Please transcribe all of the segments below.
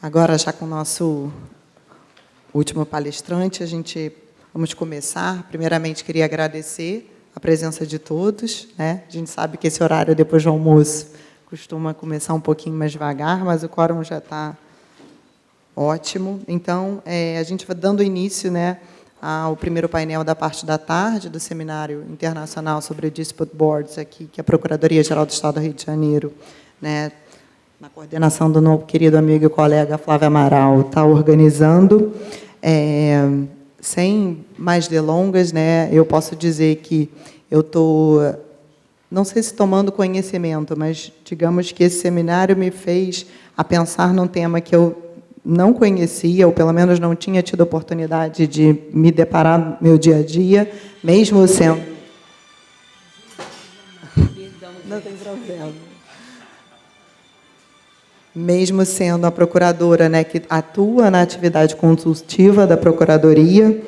Agora, já com o nosso último palestrante, vamos começar. Primeiramente, queria agradecer a presença de todos, né? A gente sabe que esse horário, depois do almoço, costuma começar um pouquinho mais devagar, mas o quórum já está ótimo. Então, a gente vai dando início, né, ao primeiro painel da parte da tarde do Seminário Internacional sobre Dispute Boards, aqui, que a Procuradoria-Geral do Estado do Rio de Janeiro, né, na coordenação do nosso querido amigo e colega Flávio Amaral, está organizando. Sem mais delongas, né, eu posso dizer que eu estou, não sei se tomando conhecimento, mas digamos que esse seminário me fez a pensar num tema que eu não conhecia, ou pelo menos não tinha tido oportunidade de me deparar no meu dia a dia, mesmo sendo... Não tem problema. Mesmo sendo a procuradora, né, que atua na atividade consultiva da Procuradoria,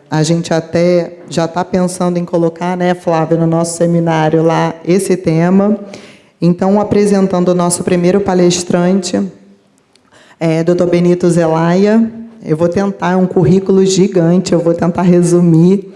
a gente até já está pensando em colocar, né, Flávia, no nosso seminário lá, esse tema. Então, apresentando o nosso primeiro palestrante, Dr. Benito Zelaya. Eu vou tentar, é um currículo gigante, eu vou tentar resumir.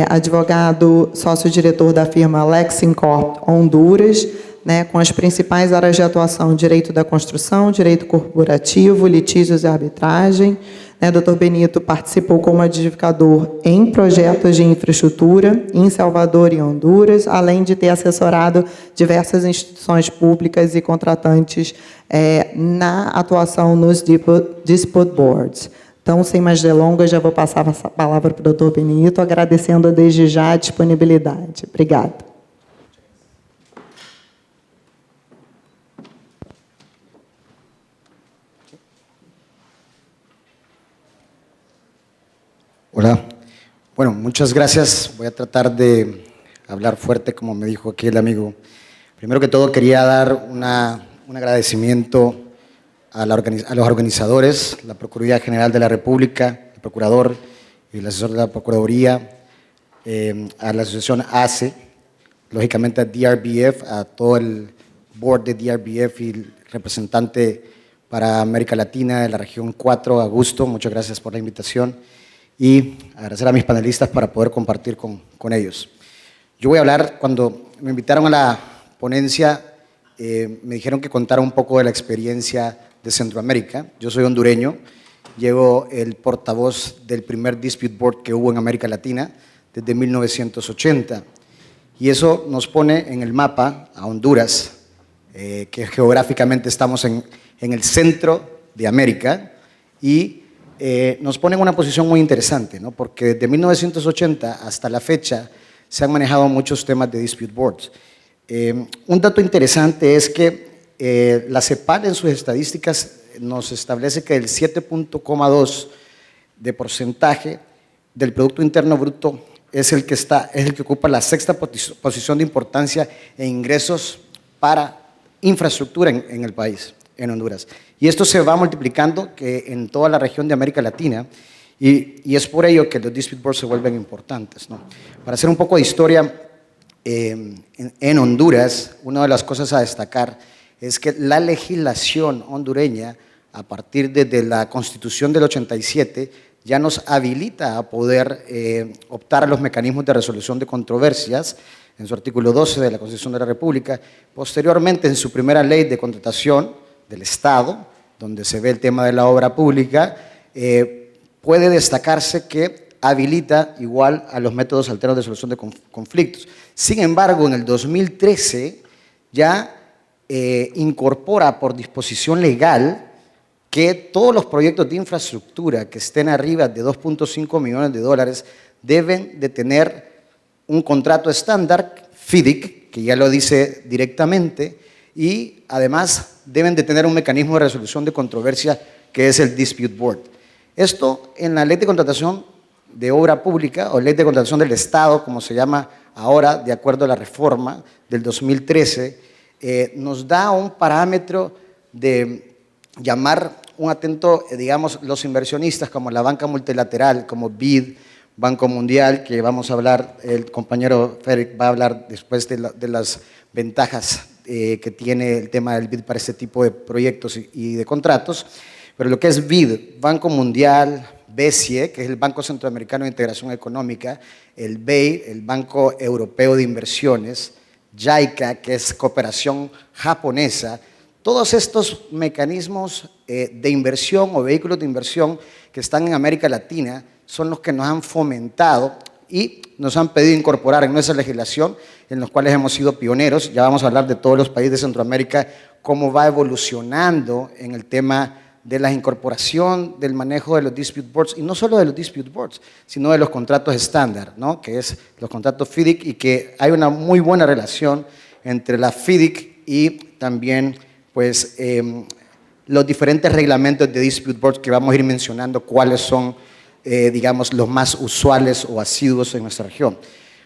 Advogado, sócio-diretor da firma LexinCorp Honduras, né, com as principais áreas de atuação: direito da construção, direito corporativo, litígios e arbitragem. Dr. Benito participou como adjudicador em projetos de infraestrutura em Salvador e Honduras, além de ter assessorado diversas instituições públicas e contratantes na atuação nos Dispute Boards. Então, sem mais delongas, já vou passar a palavra para o Dr. Benito, agradecendo desde já a disponibilidade. Obrigada. Hola. Bueno, muchas gracias. Voy a tratar de hablar fuerte, como me dijo aquí el amigo. Primero que todo, quería dar un agradecimiento a los organizadores, la Procuraduría General de la República, el Procurador y el asesor de la Procuraduría, a la Asociación ACE, lógicamente a DRBF, a todo el board de DRBF y el representante para América Latina de la región 4, Augusto. Muchas gracias por la invitación. Y agradecer a mis panelistas para poder compartir con ellos. Yo voy a hablar, cuando me invitaron a la ponencia, me dijeron que contara un poco de la experiencia de Centroamérica. Yo soy hondureño, llevo el portavoz del primer Dispute Board que hubo en América Latina desde 1980. Y eso nos pone en el mapa a Honduras, que geográficamente estamos en el centro de América, y nos pone en una posición muy interesante, ¿no? Porque desde 1980 hasta la fecha se han manejado muchos temas de dispute boards. Un dato interesante es que la CEPAL en sus estadísticas nos establece que el 7,2% de porcentaje del Producto Interno Bruto es el que ocupa la sexta posición de importancia en ingresos para infraestructura en el país, en Honduras. Y esto se va multiplicando en toda la región de América Latina, y es por ello que los dispute boards se vuelven importantes, ¿no? Para hacer un poco de historia, en Honduras, una de las cosas a destacar es que la legislación hondureña, a partir de la Constitución del 87, ya nos habilita a poder optar a los mecanismos de resolución de controversias, en su artículo 12 de la Constitución de la República. Posteriormente, en su primera ley de contratación del Estado, donde se ve el tema de la obra pública, puede destacarse que habilita igual a los métodos alternos de solución de conflictos. Sin embargo, en el 2013 ya incorpora por disposición legal que todos los proyectos de infraestructura que estén arriba de 2.5 millones de dólares deben de tener un contrato estándar, FIDIC, que ya lo dice directamente, y además deben de tener un mecanismo de resolución de controversia que es el Dispute Board. Esto en la Ley de Contratación de Obra Pública, o Ley de Contratación del Estado, como se llama ahora, de acuerdo a la reforma del 2013, nos da un parámetro de llamar un atento, digamos, los inversionistas como la banca multilateral, como BID, Banco Mundial, que vamos a hablar, el compañero Félix va a hablar después de las ventajas que tiene el tema del BID para este tipo de proyectos y de contratos, pero lo que es BID, Banco Mundial, BCE, que es el Banco Centroamericano de Integración Económica, el BEI, el Banco Europeo de Inversiones, JICA, que es cooperación japonesa, todos estos mecanismos de inversión o vehículos de inversión que están en América Latina son los que nos han fomentado y nos han pedido incorporar en nuestra legislación, en los cuales hemos sido pioneros. Ya vamos a hablar de todos los países de Centroamérica, cómo va evolucionando en el tema de la incorporación del manejo de los dispute boards, y no solo de los dispute boards, sino de los contratos estándar, ¿no? Que es los contratos FDIC, y que hay una muy buena relación entre la FDIC y también pues, los diferentes reglamentos de dispute boards que vamos a ir mencionando cuáles son, digamos, los más usuales o asiduos en nuestra región.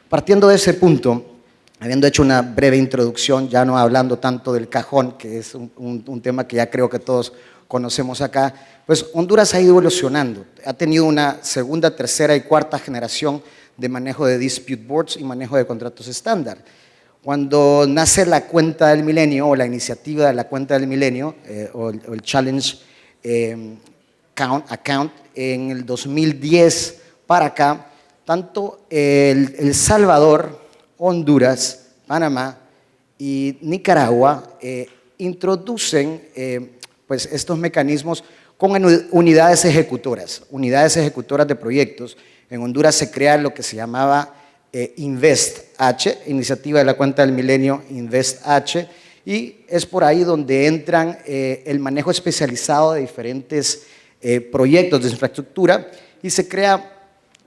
Partiendo de ese punto, habiendo hecho una breve introducción, ya no hablando tanto del cajón, que es un tema que ya creo que todos conocemos acá, pues Honduras ha ido evolucionando, ha tenido una segunda, tercera y cuarta generación de manejo de dispute boards y manejo de contratos estándar. Cuando nace la cuenta del milenio o la iniciativa de la cuenta del milenio o el Challenge Account en el 2010 para acá, tanto El Salvador, Honduras, Panamá y Nicaragua introducen pues estos mecanismos con unidades ejecutoras de proyectos. En Honduras se crea lo que se llamaba Invest H, iniciativa de la cuenta del milenio Invest H, y es por ahí donde entran el manejo especializado de diferentes proyectos de infraestructura, y se crea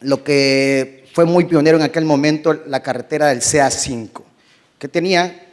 lo que fue muy pionero en aquel momento, la carretera del CA5, que tenía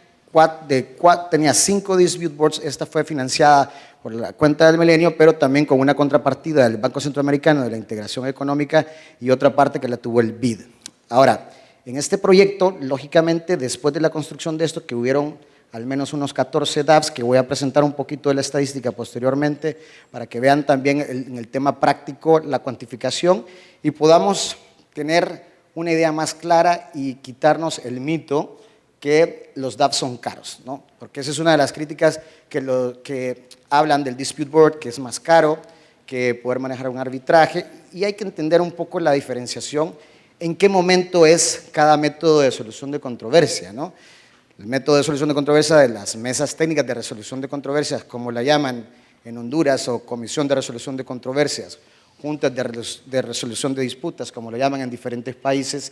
5 dispute boards. Esta fue financiada por la cuenta del milenio, pero también con una contrapartida del Banco Centroamericano de la Integración Económica y otra parte que la tuvo el BID. Ahora, en este proyecto, lógicamente, después de la construcción de esto, que hubieron al menos unos 14 DAPs, que voy a presentar un poquito de la estadística posteriormente, para que vean también en el tema práctico la cuantificación y podamos tener una idea más clara y quitarnos el mito que los DAPs son caros, ¿no? Porque esa es una de las críticas que hablan del dispute board, que es más caro que poder manejar un arbitraje, y hay que entender un poco la diferenciación en qué momento es cada método de solución de controversia, ¿no? El método de solución de controversia de las mesas técnicas de resolución de controversias, como la llaman en Honduras, o comisión de resolución de controversias, juntas de resolución de disputas, como lo llaman en diferentes países,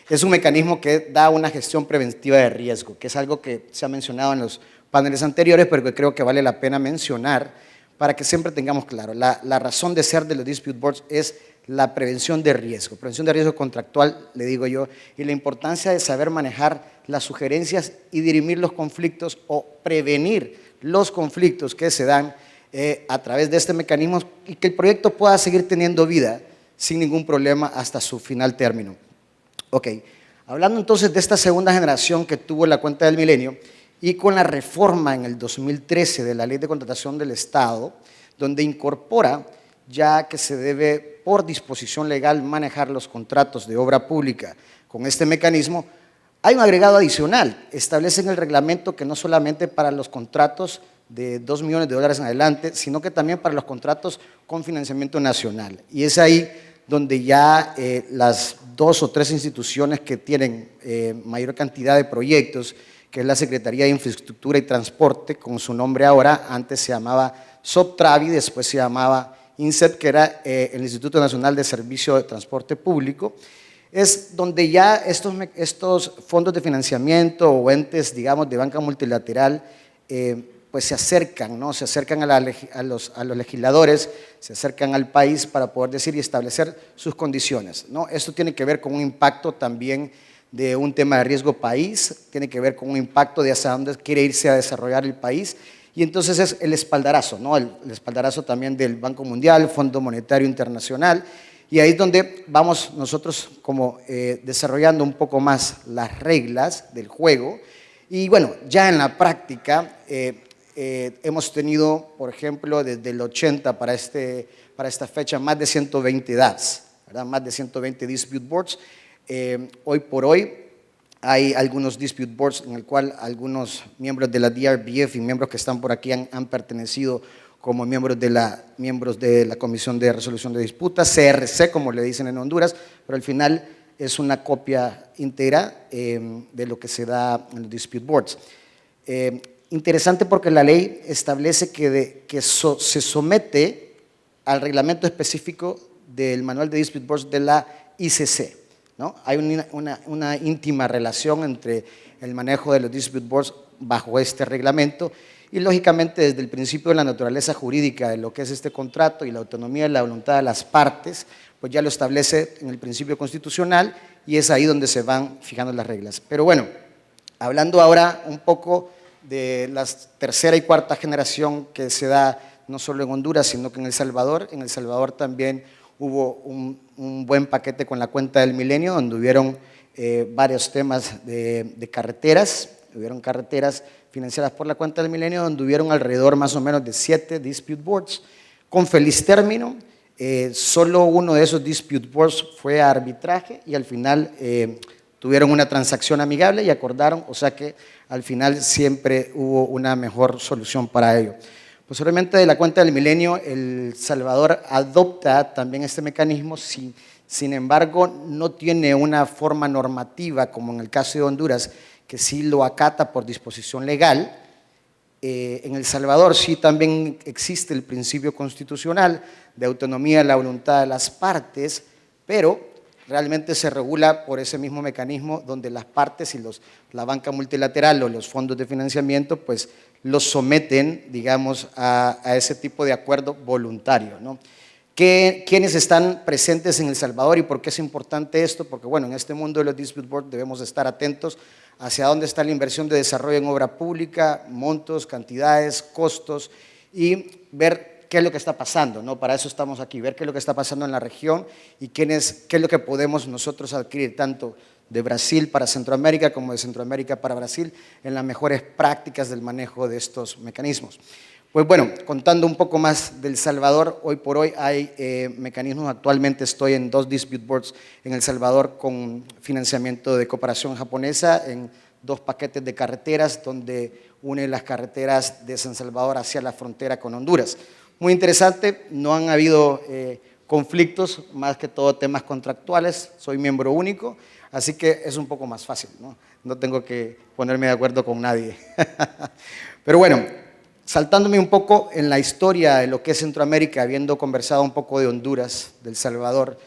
es un mecanismo que da una gestión preventiva de riesgo, que es algo que se ha mencionado en los paneles anteriores, pero que creo que vale la pena mencionar para que siempre tengamos claro. La razón de ser de los dispute boards es la prevención de riesgo contractual, le digo yo, y la importancia de saber manejar las sugerencias y dirimir los conflictos o prevenir los conflictos que se dan a través de este mecanismo, y que el proyecto pueda seguir teniendo vida sin ningún problema hasta su final término. Ok, hablando entonces de esta segunda generación que tuvo la cuenta del milenio, y con la reforma en el 2013 de la Ley de Contratación del Estado, donde incorpora ya que se debe por disposición legal manejar los contratos de obra pública con este mecanismo, hay un agregado adicional. Establece en el reglamento que no solamente para los contratos de $2 millones en adelante, sino que también para los contratos con financiamiento nacional. Y es ahí donde ya las 2 o 3 instituciones que tienen mayor cantidad de proyectos, que es la Secretaría de Infraestructura y Transporte, con su nombre ahora, antes se llamaba SOPTRAVI, después se llamaba INSET, que era el Instituto Nacional de Servicio de Transporte Público, es donde ya estos fondos de financiamiento o entes, digamos, de banca multilateral, pues se acercan, ¿no? Se acercan a los legisladores, se acercan al país para poder decir y establecer sus condiciones, ¿no? Esto tiene que ver con un impacto también de un tema de riesgo país, tiene que ver con un impacto de hacia dónde quiere irse a desarrollar el país, y entonces es el espaldarazo, ¿no? El espaldarazo también del Banco Mundial, Fondo Monetario Internacional, y ahí es donde vamos nosotros como desarrollando un poco más las reglas del juego. Y bueno, ya en la práctica hemos tenido, por ejemplo, desde el 80 para esta fecha, más de 120 DATs, ¿verdad? Más de 120 dispute boards. Hoy por hoy hay algunos dispute boards en el cual algunos miembros de la DRBF y miembros que están por aquí han pertenecido como miembros de la Comisión de Resolución de Disputas, CRC, como le dicen en Honduras, pero al final es una copia íntegra de lo que se da en los dispute boards. Interesante porque la ley establece que se somete al reglamento específico del Manual de Dispute Boards de la ICC, ¿no? Hay una íntima relación entre el manejo de los dispute boards bajo este reglamento y, lógicamente, desde el principio de la naturaleza jurídica de lo que es este contrato y la autonomía y la voluntad de las partes, pues ya lo establece en el principio constitucional y es ahí donde se van fijando las reglas. Pero bueno, hablando ahora un poco de la tercera y cuarta generación que se da no solo en Honduras, sino que en El Salvador también hubo un buen paquete con la cuenta del milenio, donde hubieron varios temas de carreteras, hubieron carreteras financiadas por la cuenta del milenio, donde hubieron alrededor más o menos de 7 dispute boards, con feliz término. Solo uno de esos dispute boards fue a arbitraje y al final tuvieron una transacción amigable y acordaron, o sea que al final siempre hubo una mejor solución para ello. Posteriormente de la cuenta del milenio, El Salvador adopta también este mecanismo, sin embargo no tiene una forma normativa como en el caso de Honduras, que sí lo acata por disposición legal. En El Salvador sí también existe el principio constitucional de autonomía de la voluntad de las partes, pero realmente se regula por ese mismo mecanismo donde las partes y la banca multilateral o los fondos de financiamiento pues los someten, digamos, a ese tipo de acuerdo voluntario, ¿no? ¿Quiénes están presentes en El Salvador y por qué es importante esto? Porque bueno, en este mundo de los dispute boards debemos estar atentos hacia dónde está la inversión de desarrollo en obra pública, montos, cantidades, costos y ver qué es lo que está pasando, ¿no? Para eso estamos aquí, ver qué es lo que está pasando en la región y qué es lo que podemos nosotros adquirir, tanto de Brasil para Centroamérica como de Centroamérica para Brasil, en las mejores prácticas del manejo de estos mecanismos. Pues bueno, contando un poco más del Salvador, hoy por hoy hay mecanismos, actualmente estoy en 2 dispute boards en El Salvador con financiamiento de cooperación japonesa, en 2 paquetes de carreteras donde une las carreteras de San Salvador hacia la frontera con Honduras. Muy interesante, no han habido conflictos, más que todo temas contractuales, soy miembro único, así que es un poco más fácil, ¿no? No tengo que ponerme de acuerdo con nadie. Pero bueno, saltándome un poco en la historia de lo que es Centroamérica, habiendo conversado un poco de Honduras, del Salvador,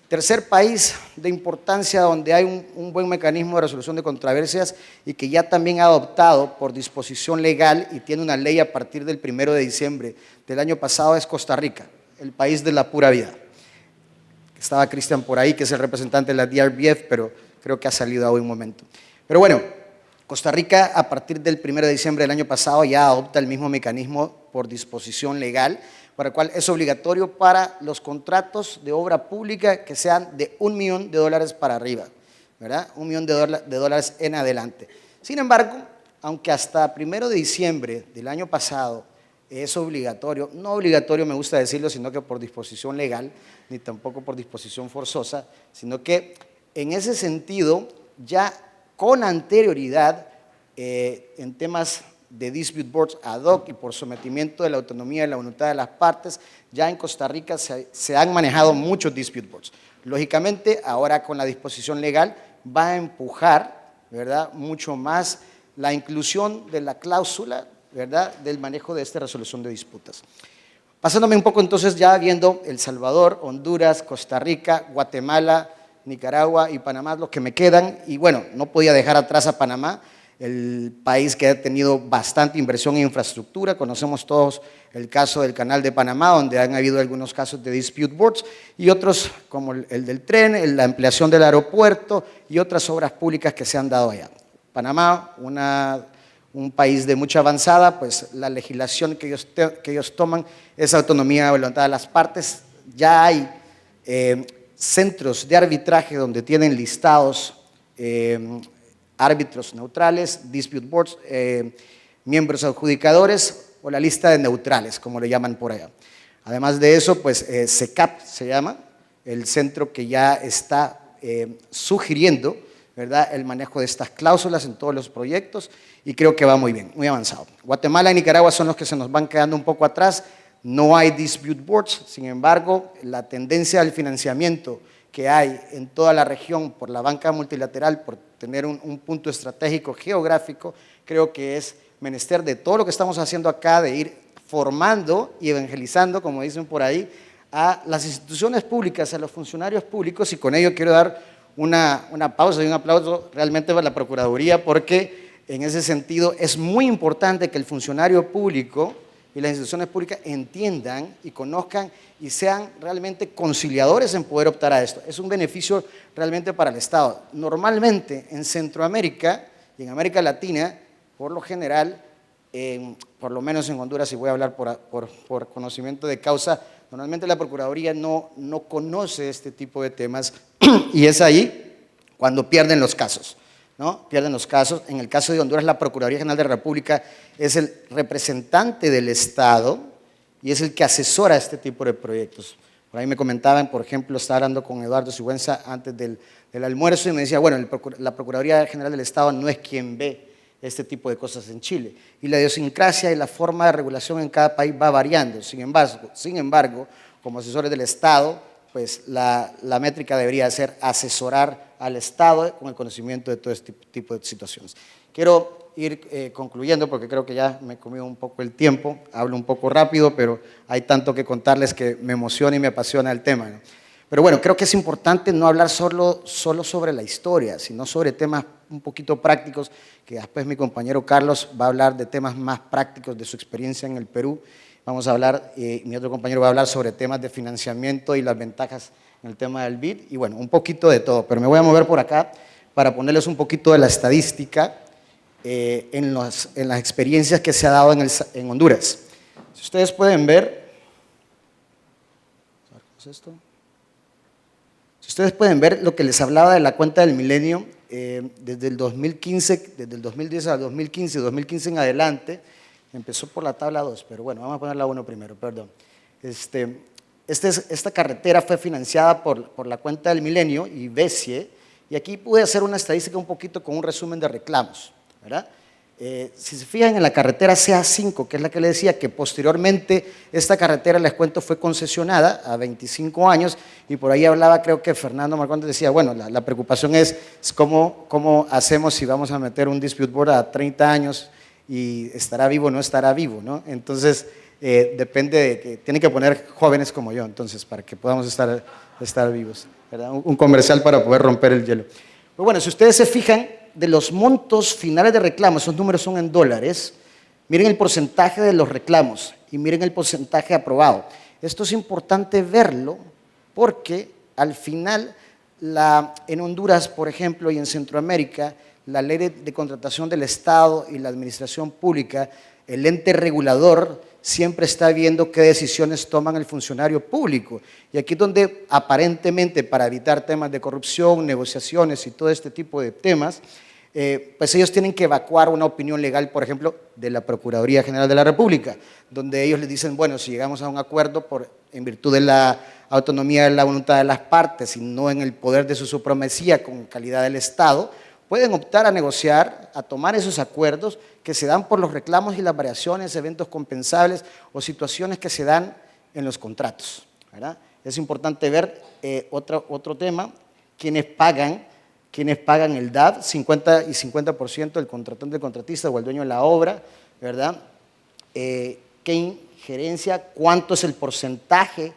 tercer país de importancia donde hay un buen mecanismo de resolución de controversias y que ya también ha adoptado por disposición legal y tiene una ley a partir del 1 de diciembre del año pasado es Costa Rica, el país de la pura vida. Estaba Cristian por ahí, que es el representante de la DRBF, pero creo que ha salido a un momento. Pero bueno, Costa Rica a partir del 1 de diciembre del año pasado ya adopta el mismo mecanismo por disposición legal, para el cual es obligatorio para los contratos de obra pública que sean de $1 millón para arriba, ¿verdad? $1 millón en adelante. Sin embargo, aunque hasta 1 de diciembre del año pasado es obligatorio, no obligatorio me gusta decirlo, sino que por disposición legal, ni tampoco por disposición forzosa, sino que en ese sentido ya con anterioridad en temas de dispute boards ad hoc y por sometimiento de la autonomía y la voluntad de las partes, ya en Costa Rica se han manejado muchos dispute boards. Lógicamente, ahora con la disposición legal va a empujar, ¿verdad?, mucho más la inclusión de la cláusula, ¿verdad?, del manejo de esta resolución de disputas. Pasándome un poco entonces ya viendo El Salvador, Honduras, Costa Rica, Guatemala, Nicaragua y Panamá, los que me quedan, y bueno, no podía dejar atrás a Panamá, el país que ha tenido bastante inversión en infraestructura. Conocemos todos el caso del Canal de Panamá, donde han habido algunos casos de dispute boards y otros como el del tren, la ampliación del aeropuerto y otras obras públicas que se han dado allá. Panamá, un país de mucha avanzada, pues la legislación que ellos toman es autonomía de voluntad de las partes. Ya hay centros de arbitraje donde tienen listados árbitros neutrales, dispute boards, miembros adjudicadores o la lista de neutrales, como le llaman por allá. Además de eso, pues CECAP se llama, el centro que ya está sugiriendo, ¿verdad?, el manejo de estas cláusulas en todos los proyectos y creo que va muy bien, muy avanzado. Guatemala y Nicaragua son los que se nos van quedando un poco atrás, no hay dispute boards, sin embargo, la tendencia al financiamiento que hay en toda la región por la banca multilateral, por tener un punto estratégico geográfico, creo que es menester de todo lo que estamos haciendo acá, de ir formando y evangelizando, como dicen por ahí, a las instituciones públicas, a los funcionarios públicos, y con ello quiero dar una pausa y un aplauso realmente para la Procuraduría, porque en ese sentido es muy importante que el funcionario público y las instituciones públicas entiendan y conozcan y sean realmente conciliadores en poder optar a esto. Es un beneficio realmente para el Estado. Normalmente en Centroamérica y en América Latina, por lo general, por lo menos en Honduras, y voy a hablar por conocimiento de causa, normalmente la Procuraduría no conoce este tipo de temas y es ahí cuando pierden los casos, ¿no? Pierden los casos. En el caso de Honduras, la Procuraduría General de la República es el representante del Estado y es el que asesora este tipo de proyectos. Por ahí me comentaban, por ejemplo, estaba hablando con Eduardo Sigüenza antes del almuerzo y me decía, bueno, la Procuraduría General del Estado no es quien ve este tipo de cosas en Chile. Y la idiosincrasia y la forma de regulación en cada país va variando. Sin embargo, como asesores del Estado, pues la métrica debería ser asesorar al Estado con el conocimiento de todo este tipo de situaciones. Quiero ir concluyendo porque creo que ya me he comido un poco el tiempo, hablo un poco rápido, pero hay tanto que contarles que me emociona y me apasiona el tema, ¿no? Pero bueno, creo que es importante no hablar solo sobre la historia, sino sobre temas un poquito prácticos, que después mi compañero Carlos va a hablar de temas más prácticos de su experiencia en el Perú. Vamos a hablar, mi otro compañero va a hablar sobre temas de financiamiento y las ventajas en el tema del BID, y bueno, un poquito de todo, pero me voy a mover por acá para ponerles un poquito de la estadística en las experiencias que se ha dado en Honduras. Si ustedes pueden ver, ¿cómo es esto? Si ustedes pueden ver lo que les hablaba de la cuenta del milenio, desde el 2015, desde el 2010 al 2015, 2015 en adelante, empezó por la tabla 2, pero bueno, vamos a poner la 1 primero, perdón. Esta carretera fue financiada por la cuenta del milenio y BESIE, y aquí pude hacer una estadística un poquito con un resumen de reclamos, ¿verdad? Si se fijan en la carretera CA5, que es la que le decía, que posteriormente esta carretera, les cuento, fue concesionada a 25 años y por ahí hablaba, creo que Fernando Marcondes decía, bueno, la preocupación es cómo hacemos si vamos a meter un dispute board a 30 años y estará vivo o no estará vivo, ¿no? Entonces, depende de que tienen que poner jóvenes como yo, entonces, para que podamos estar vivos, ¿verdad? Un comercial para poder romper el hielo. Pues bueno, si ustedes se fijan, de los montos finales de reclamos, esos números son en dólares, miren el porcentaje de los reclamos y miren el porcentaje aprobado. Esto es importante verlo porque al final en Honduras, por ejemplo, y en Centroamérica, la ley de contratación del Estado y la administración pública, el ente regulador siempre está viendo qué decisiones toman el funcionario público. Y aquí es donde aparentemente para evitar temas de corrupción, negociaciones y todo este tipo de temas, pues ellos tienen que evacuar una opinión legal, por ejemplo, de la Procuraduría General de la República, donde ellos les dicen, bueno, si llegamos a un acuerdo en virtud de la autonomía de la voluntad de las partes y no en el poder de su supremacía con calidad del Estado, pueden optar a negociar, a tomar esos acuerdos que se dan por los reclamos y las variaciones, eventos compensables o situaciones que se dan en los contratos, ¿verdad? Es importante ver otro tema, quienes pagan el DAB, 50 y 50% del contratante, del contratista o el dueño de la obra, ¿verdad? ¿Qué injerencia? ¿Cuánto es el porcentaje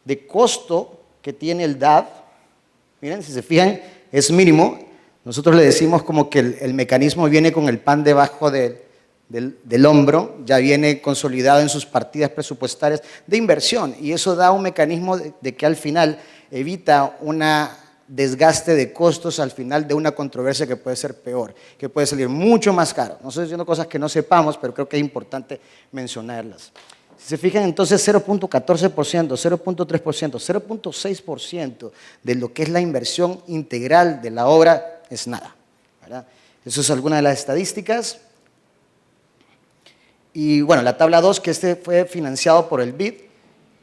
de costo que tiene el DAB? Miren, si se fijan, es mínimo. Nosotros le decimos como que el mecanismo viene con el pan debajo del hombro, ya viene consolidado en sus partidas presupuestarias de inversión y eso da un mecanismo de que al final evita un desgaste de costos al final de una controversia que puede ser peor, que puede salir mucho más caro. No estoy diciendo cosas que no sepamos, pero creo que es importante mencionarlas. Si se fijan, entonces 0.14%, 0.3%, 0.6% de lo que es la inversión integral de la obra es nada, ¿verdad? Eso es alguna de las estadísticas. Y bueno, la tabla 2, que fue financiado por el BID,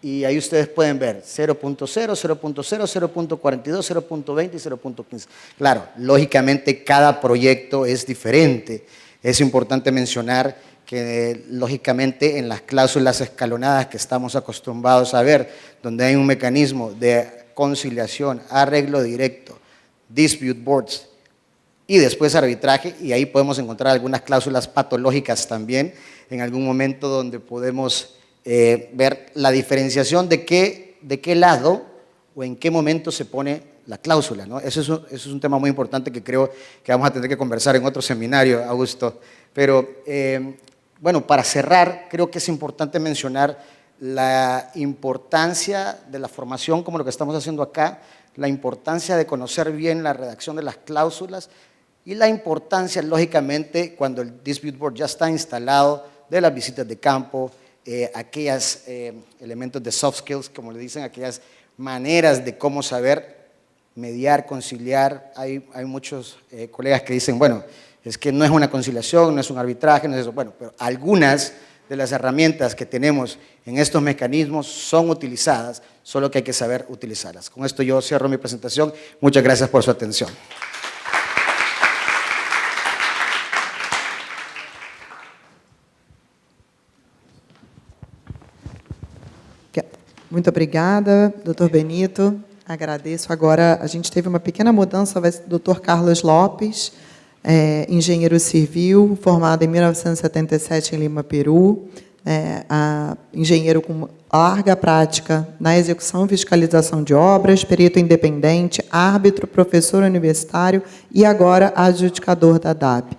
y ahí ustedes pueden ver 0.0, 0.0, 0.42, 0.20 y 0.15. Claro, lógicamente cada proyecto es diferente. Es importante mencionar que lógicamente en las cláusulas escalonadas que estamos acostumbrados a ver, donde hay un mecanismo de conciliación, arreglo directo, dispute boards y después arbitraje, y ahí podemos encontrar algunas cláusulas patológicas también en algún momento donde podemos ver la diferenciación de qué lado o en qué momento se pone la cláusula, ¿no? Eso es un tema muy importante que creo que vamos a tener que conversar en otro seminario, Augusto. Pero, bueno, para cerrar, creo que es importante mencionar la importancia de la formación, como lo que estamos haciendo acá, la importancia de conocer bien la redacción de las cláusulas y la importancia, lógicamente, cuando el Dispute Board ya está instalado, de las visitas de campo, aquellos elementos de soft skills, como le dicen, aquellas maneras de cómo saber mediar, conciliar. Hay muchos colegas que dicen, bueno, es que no es una conciliación, no es un arbitraje, no es eso. Bueno, pero algunas de las herramientas que tenemos en estos mecanismos son utilizadas, solo que hay que saber utilizarlas. Con esto yo cierro mi presentación. Muchas gracias por su atención. Muito obrigada, doutor Benito. Agradeço. Agora, a gente teve uma pequena mudança, vai ser o doutor Carlos Lopes, engenheiro civil, formado em 1977 em Lima, Peru, engenheiro com larga prática na execução e fiscalização de obras, perito independente, árbitro, professor universitário e agora adjudicador da DAB.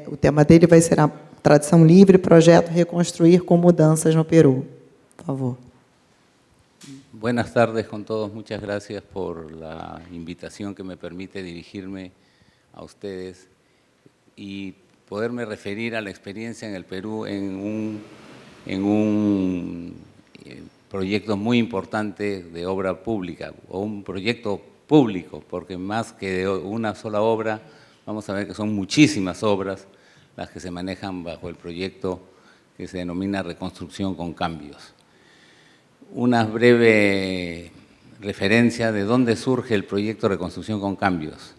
O tema dele vai ser a tradução livre, projeto Reconstruir com Mudanças no Peru. Por favor. Buenas tardes con todos, muchas gracias por la invitación que me permite dirigirme a ustedes y poderme referir a la experiencia en el Perú en un proyecto muy importante de obra pública, o un proyecto público, porque más que de una sola obra, vamos a ver que son muchísimas obras las que se manejan bajo el proyecto que se denomina Reconstrucción con Cambios. Una breve referencia de dónde surge el proyecto Reconstrucción con Cambios.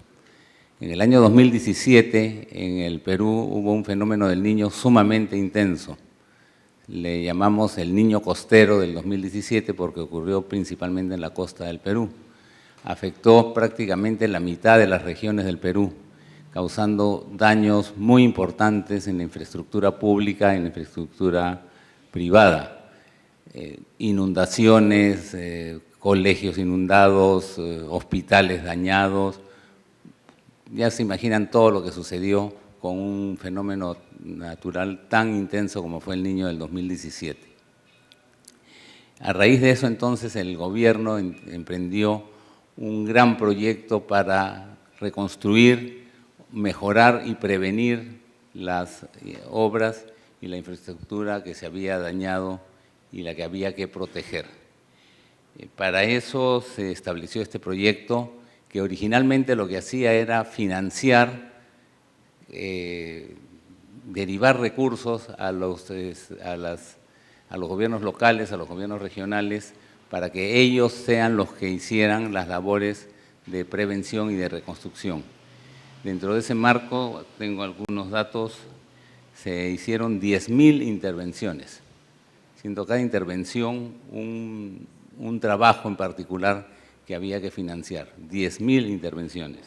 En el año 2017, en el Perú, hubo un fenómeno del Niño sumamente intenso. Le llamamos el Niño Costero del 2017 porque ocurrió principalmente en la costa del Perú. Afectó prácticamente la mitad de las regiones del Perú, causando daños muy importantes en la infraestructura pública, en la infraestructura privada. Inundaciones, colegios inundados, hospitales dañados. Ya se imaginan todo lo que sucedió con un fenómeno natural tan intenso como fue el Niño del 2017. A raíz de eso, entonces, el gobierno emprendió un gran proyecto para reconstruir, mejorar y prevenir las obras y la infraestructura que se había dañado y la que había que proteger. Para eso se estableció este proyecto que originalmente lo que hacía era financiar, derivar recursos a los gobiernos locales, a los gobiernos regionales, para que ellos sean los que hicieran las labores de prevención y de reconstrucción. Dentro de ese marco, tengo algunos datos, se hicieron 10.000 intervenciones. Siendo cada intervención un trabajo en particular que había que financiar, 10.000 intervenciones,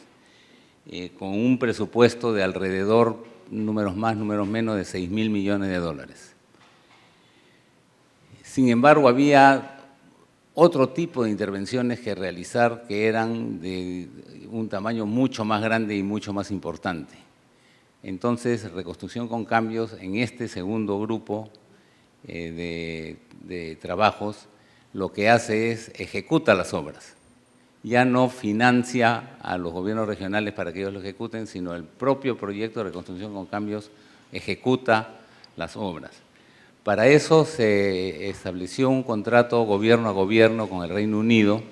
con un presupuesto de alrededor, números más, números menos, de 6.000 millones de dólares. Sin embargo, había otro tipo de intervenciones que realizar que eran de un tamaño mucho más grande y mucho más importante. Entonces, Reconstrucción con Cambios, en este segundo grupo, de trabajos, lo que hace es ejecuta las obras. Ya no financia a los gobiernos regionales para que ellos lo ejecuten, sino el propio proyecto de Reconstrucción con Cambios ejecuta las obras. Para eso se estableció un contrato gobierno a gobierno con el Reino Unido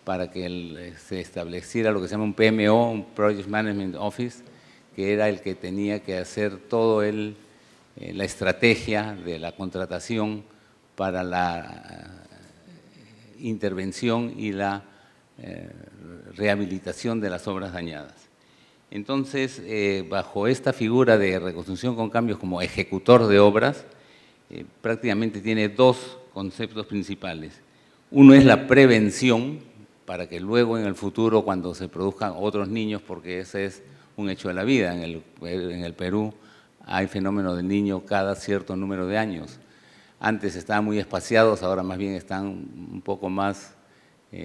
para que se estableciera lo que se llama un PMO, un Project Management Office, que era el que tenía que hacer todo la estrategia de la contratación para intervención y la rehabilitación de las obras dañadas. Entonces, bajo esta figura de reconstrucción con cambios como ejecutor de obras, prácticamente tiene dos conceptos principales. Uno es la prevención, para que luego en el futuro, cuando se produzcan otros niños, porque ese es un hecho de la vida, en el Perú hay fenómeno del niño cada cierto número de años. Antes estaban muy espaciados, ahora más bien están un poco más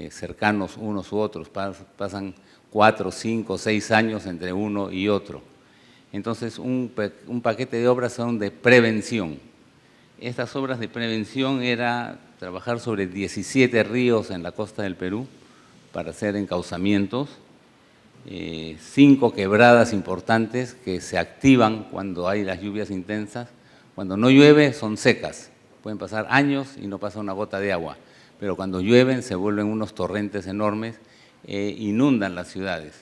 cercanos unos u otros, pasan 4, 5, 6 años entre uno y otro. Entonces, un paquete de obras son de prevención. Estas obras de prevención era trabajar sobre 17 ríos en la costa del Perú para hacer encauzamientos, 5 quebradas importantes que se activan cuando hay las lluvias intensas. Cuando no llueve son secas, pueden pasar años y no pasa una gota de agua, pero cuando llueven se vuelven unos torrentes enormes e inundan las ciudades.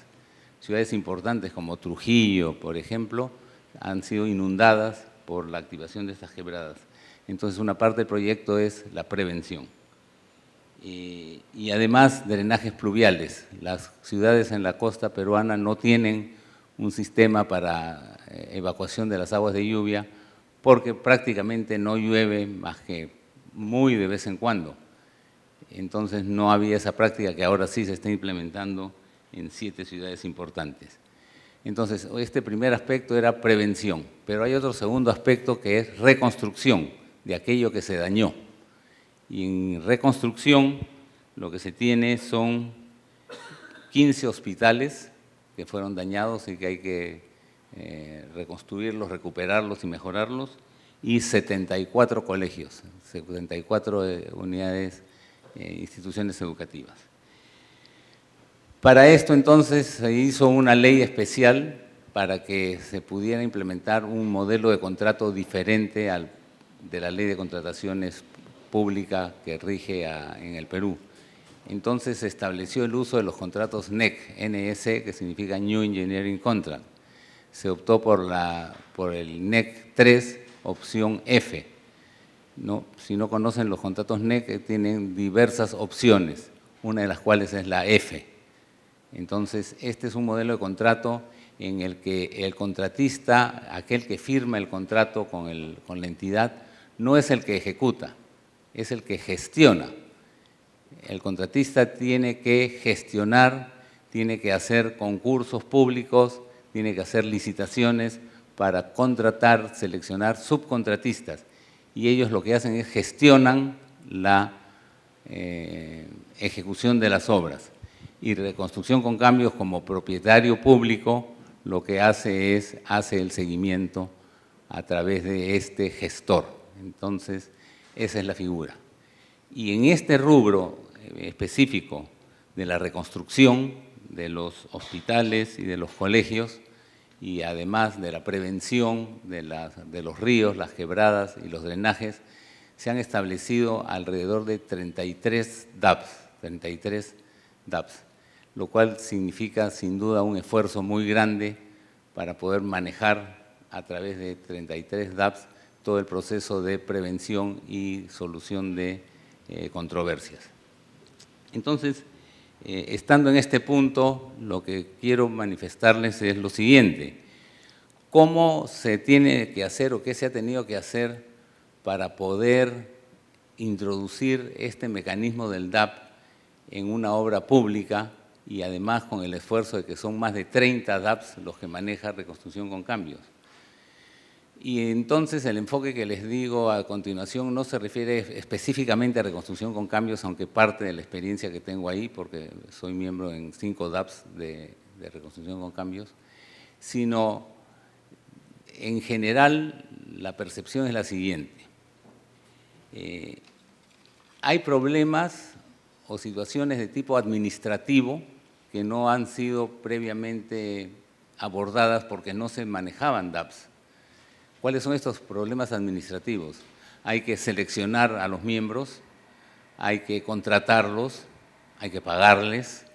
Ciudades importantes como Trujillo, por ejemplo, han sido inundadas por la activación de estas quebradas. Entonces, una parte del proyecto es la prevención. Y además, drenajes pluviales. Las ciudades en la costa peruana no tienen un sistema para evacuación de las aguas de lluvia porque prácticamente no llueve más que muy de vez en cuando. Entonces, no había esa práctica que ahora sí se está implementando en 7 ciudades importantes. Entonces, este primer aspecto era prevención, pero hay otro segundo aspecto que es reconstrucción de aquello que se dañó. Y en reconstrucción lo que se tiene son 15 hospitales que fueron dañados y que hay que reconstruirlos, recuperarlos y mejorarlos, y 74 colegios, 74 unidades, instituciones educativas. Para esto entonces se hizo una ley especial para que se pudiera implementar un modelo de contrato diferente al de la ley de contrataciones pública que rige en el Perú. Entonces se estableció el uso de los contratos NEC, que significa New Engineering Contract. Se optó por el NEC 3, opción F. ¿No? Si no conocen los contratos NEC, tienen diversas opciones, una de las cuales es la F. Entonces, este es un modelo de contrato en el que el contratista, aquel que firma el contrato con la entidad, no es el que ejecuta, es el que gestiona. El contratista tiene que gestionar, tiene que hacer concursos públicos, tiene que hacer licitaciones para contratar, seleccionar subcontratistas. Y ellos lo que hacen es gestionan la ejecución de las obras. Y Reconstrucción con Cambios, como propietario público, lo que hace es el seguimiento a través de este gestor. Entonces, esa es la figura. Y en este rubro específico de la reconstrucción de los hospitales y de los colegios, y además de la prevención de los ríos, las quebradas y los drenajes, se han establecido alrededor de 33 DAPs, lo cual significa sin duda un esfuerzo muy grande para poder manejar a través de 33 DAPs todo el proceso de prevención y solución de controversias. Entonces, estando en este punto, lo que quiero manifestarles es lo siguiente: ¿cómo se tiene que hacer o qué se ha tenido que hacer para poder introducir este mecanismo del DAP en una obra pública, y además con el esfuerzo de que son más de 30 DAPs los que maneja Reconstrucción con Cambios? Y entonces el enfoque que les digo a continuación no se refiere específicamente a Reconstrucción con Cambios, aunque parte de la experiencia que tengo ahí, porque soy miembro en 5 DAPs de Reconstrucción con Cambios, sino en general la percepción es la siguiente. Hay problemas o situaciones de tipo administrativo que no han sido previamente abordadas porque no se manejaban DAPs. ¿Cuáles son estos problemas administrativos? Hay que seleccionar a los miembros, hay que contratarlos, hay que pagarles,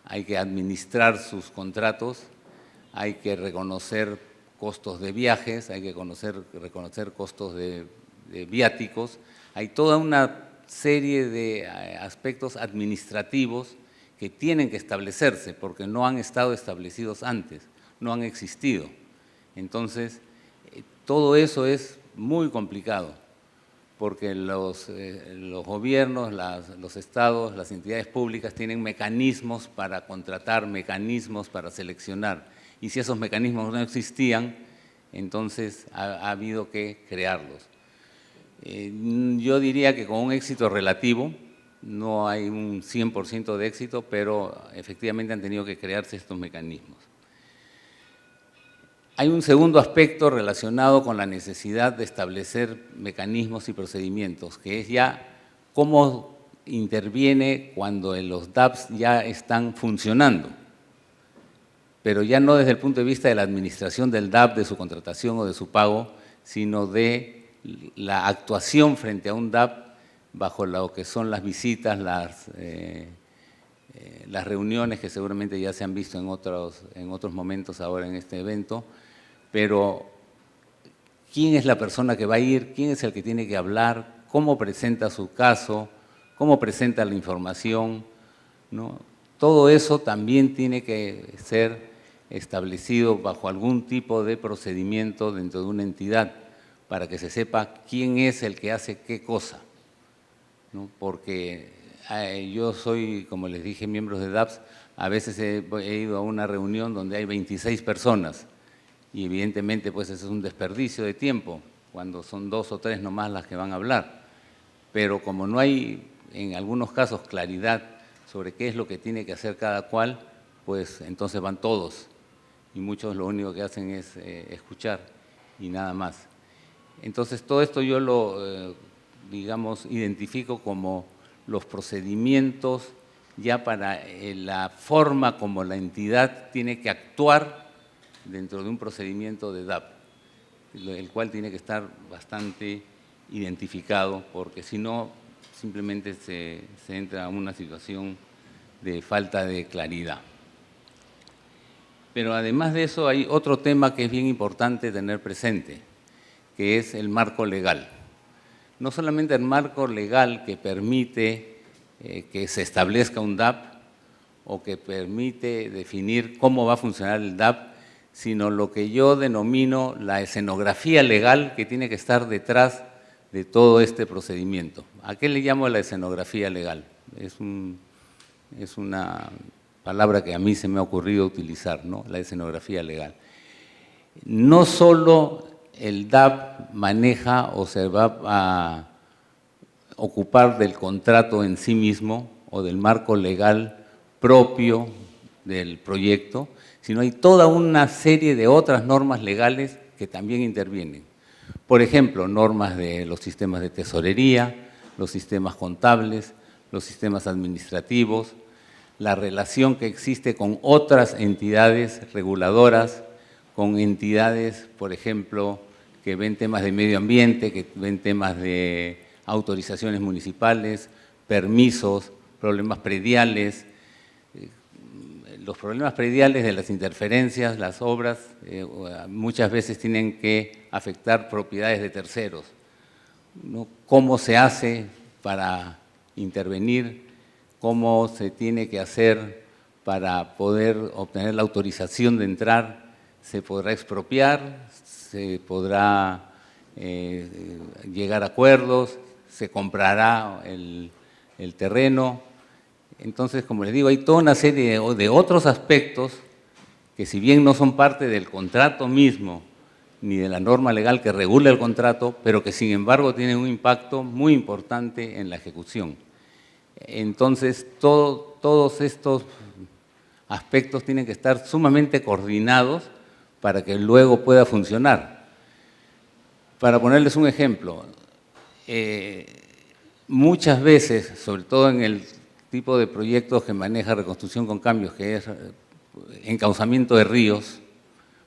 hay que administrar sus contratos, hay que reconocer costos de viajes, hay que reconocer costos de viáticos. Hay toda una serie de aspectos administrativos que tienen que establecerse porque no han estado establecidos antes, no han existido. Entonces, todo eso es muy complicado porque los gobiernos, los estados, las entidades públicas tienen mecanismos para contratar, mecanismos para seleccionar. Y si esos mecanismos no existían, entonces ha habido que crearlos. Yo diría que con un éxito relativo, no hay un 100% de éxito, pero efectivamente han tenido que crearse estos mecanismos. Hay un segundo aspecto relacionado con la necesidad de establecer mecanismos y procedimientos, que es ya cómo interviene cuando los DAPs ya están funcionando, pero ya no desde el punto de vista de la administración del DAP, de su contratación o de su pago, sino de la actuación frente a un DAP bajo lo que son las visitas, las reuniones que seguramente ya se han visto en otros momentos ahora en este evento, pero ¿quién es la persona que va a ir? ¿Quién es el que tiene que hablar? ¿Cómo presenta su caso? ¿Cómo presenta la información? ¿No? Todo eso también tiene que ser establecido bajo algún tipo de procedimiento dentro de una entidad para que se sepa quién es el que hace qué cosa, ¿no? Porque yo soy, como les dije, miembros de DAPS, a veces he ido a una reunión donde hay 26 personas y evidentemente pues eso es un desperdicio de tiempo cuando son 2 o 3 nomás las que van a hablar. Pero como no hay en algunos casos claridad sobre qué es lo que tiene que hacer cada cual, pues entonces van todos y muchos lo único que hacen es escuchar y nada más. Entonces todo esto yo lo, digamos, identifico como los procedimientos ya para la forma como la entidad tiene que actuar dentro de un procedimiento de DAP, el cual tiene que estar bastante identificado, porque si no, simplemente se entra a una situación de falta de claridad. Pero además de eso hay otro tema que es bien importante tener presente, que es el marco legal. No solamente el marco legal que permite que se establezca un DAP o que permite definir cómo va a funcionar el DAP, sino lo que yo denomino la escenografía legal que tiene que estar detrás de todo este procedimiento. ¿A qué le llamo la escenografía legal? Es una palabra que a mí se me ha ocurrido utilizar, ¿no? La escenografía legal. No solo el DAP maneja o se va a ocupar del contrato en sí mismo o del marco legal propio del proyecto, sino hay toda una serie de otras normas legales que también intervienen. Por ejemplo, normas de los sistemas de tesorería, los sistemas contables, los sistemas administrativos, la relación que existe con otras entidades reguladoras, con entidades, por ejemplo, que ven temas de medio ambiente, que ven temas de autorizaciones municipales, permisos, problemas prediales. Los problemas prediales de las interferencias, las obras, muchas veces tienen que afectar propiedades de terceros, ¿no? ¿Cómo se hace para intervenir? ¿Cómo se tiene que hacer para poder obtener la autorización de entrar? ¿Se podrá expropiar? ¿Se podrá llegar a acuerdos? ¿Se comprará el terreno? Entonces, como les digo, hay toda una serie de otros aspectos que si bien no son parte del contrato mismo, ni de la norma legal que regula el contrato, pero que sin embargo tienen un impacto muy importante en la ejecución. Entonces, todos estos aspectos tienen que estar sumamente coordinados para que luego pueda funcionar. Para ponerles un ejemplo, muchas veces, sobre todo en el tipo de proyectos que maneja Reconstrucción con Cambios, que es encauzamiento de ríos.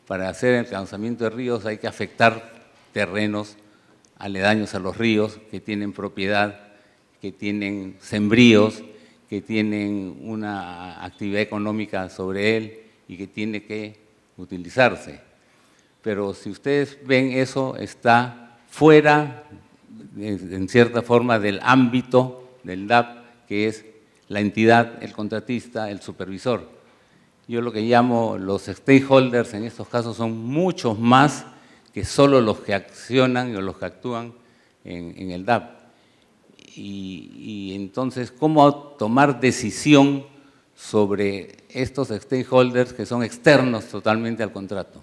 Para hacer el encauzamiento de ríos hay que afectar terrenos aledaños a los ríos que tienen propiedad, que tienen sembríos, que tienen una actividad económica sobre él y que tiene que utilizarse. Pero si ustedes ven, eso está fuera en cierta forma, del ámbito del DAP, que es la entidad, el contratista, el supervisor. Yo lo que llamo los stakeholders en estos casos son muchos más que solo los que accionan o los que actúan en el DAP. Y entonces, ¿cómo tomar decisión sobre estos stakeholders que son externos totalmente al contrato?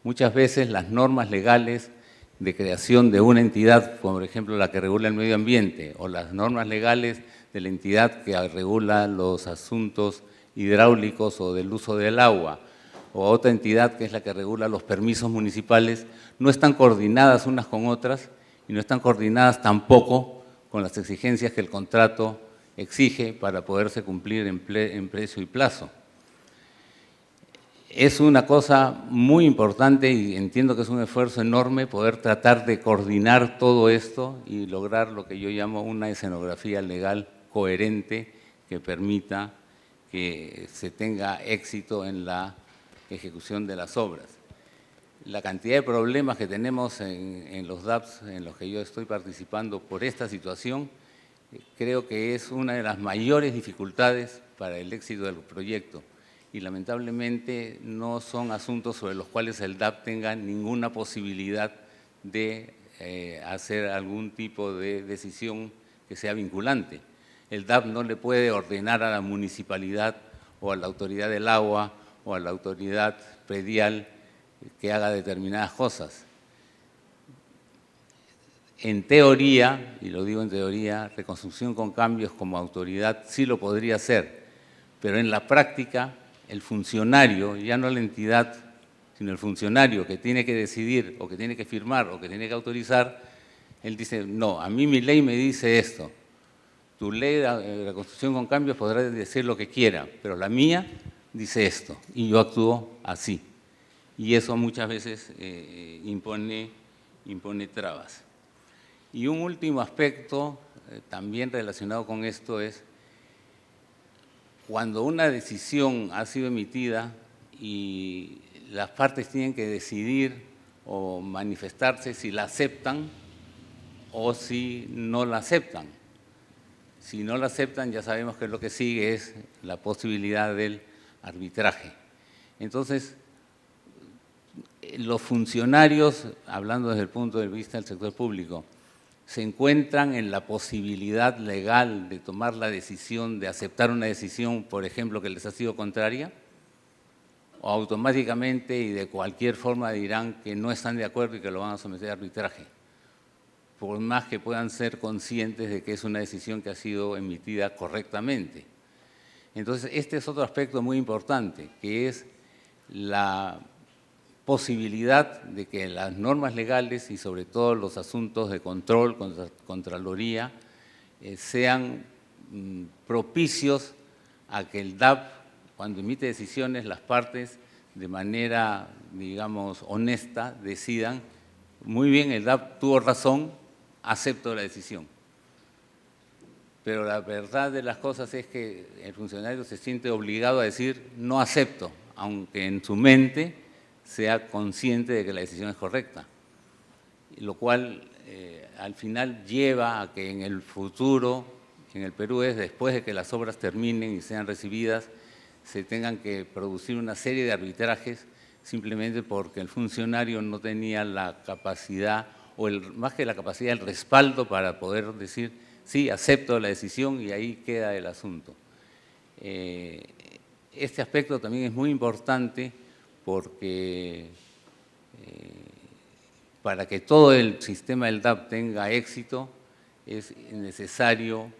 Muchas veces las normas legales de creación de una entidad, como por ejemplo la que regula el medio ambiente, o las normas legales de la entidad que regula los asuntos hidráulicos o del uso del agua, o otra entidad que es la que regula los permisos municipales, no están coordinadas unas con otras y no están coordinadas tampoco con las exigencias que el contrato exige para poderse cumplir en precio y plazo. Es una cosa muy importante y entiendo que es un esfuerzo enorme poder tratar de coordinar todo esto y lograr lo que yo llamo una escenografía legal coherente que permita que se tenga éxito en la ejecución de las obras. La cantidad de problemas que tenemos en los DAPs en los que yo estoy participando por esta situación, creo que es una de las mayores dificultades para el éxito del proyecto. Y lamentablemente no son asuntos sobre los cuales el DAP tenga ninguna posibilidad de hacer algún tipo de decisión que sea vinculante. El DAP no le puede ordenar a la municipalidad o a la autoridad del agua o a la autoridad predial que haga determinadas cosas. En teoría, y lo digo en teoría, Reconstrucción con Cambios como autoridad sí lo podría hacer, pero en la práctica el funcionario, ya no la entidad, sino el funcionario que tiene que decidir o que tiene que firmar o que tiene que autorizar, él dice, no, a mí mi ley me dice esto, tu ley de Reconstrucción con Cambios podrá decir lo que quiera, pero la mía dice esto y yo actúo así. Y eso muchas veces impone trabas. Y un último aspecto también relacionado con esto es cuando una decisión ha sido emitida y las partes tienen que decidir o manifestarse si la aceptan o si no la aceptan. Si no la aceptan, ya sabemos que lo que sigue es la posibilidad del arbitraje. Entonces, los funcionarios, hablando desde el punto de vista del sector público, se encuentran en la posibilidad legal de tomar la decisión, de aceptar una decisión, por ejemplo, que les ha sido contraria, o automáticamente y de cualquier forma dirán que no están de acuerdo y que lo van a someter a arbitraje, por más que puedan ser conscientes de que es una decisión que ha sido emitida correctamente. Entonces, este es otro aspecto muy importante, que es la posibilidad de que las normas legales y sobre todo los asuntos de control, contraloría, sean propicios a que el DAP, cuando emite decisiones, las partes de manera, digamos, honesta, decidan, muy bien, el DAP tuvo razón, acepto la decisión. Pero la verdad de las cosas es que el funcionario se siente obligado a decir no acepto, aunque en su mente sea consciente de que la decisión es correcta, lo cual al final lleva a que en el futuro, en el Perú es después de que las obras terminen y sean recibidas, se tengan que producir una serie de arbitrajes simplemente porque el funcionario no tenía la capacidad, o más que la capacidad, el respaldo para poder decir, sí, acepto la decisión y ahí queda el asunto. Este aspecto también es muy importante porque para que todo el sistema del DAP tenga éxito es necesario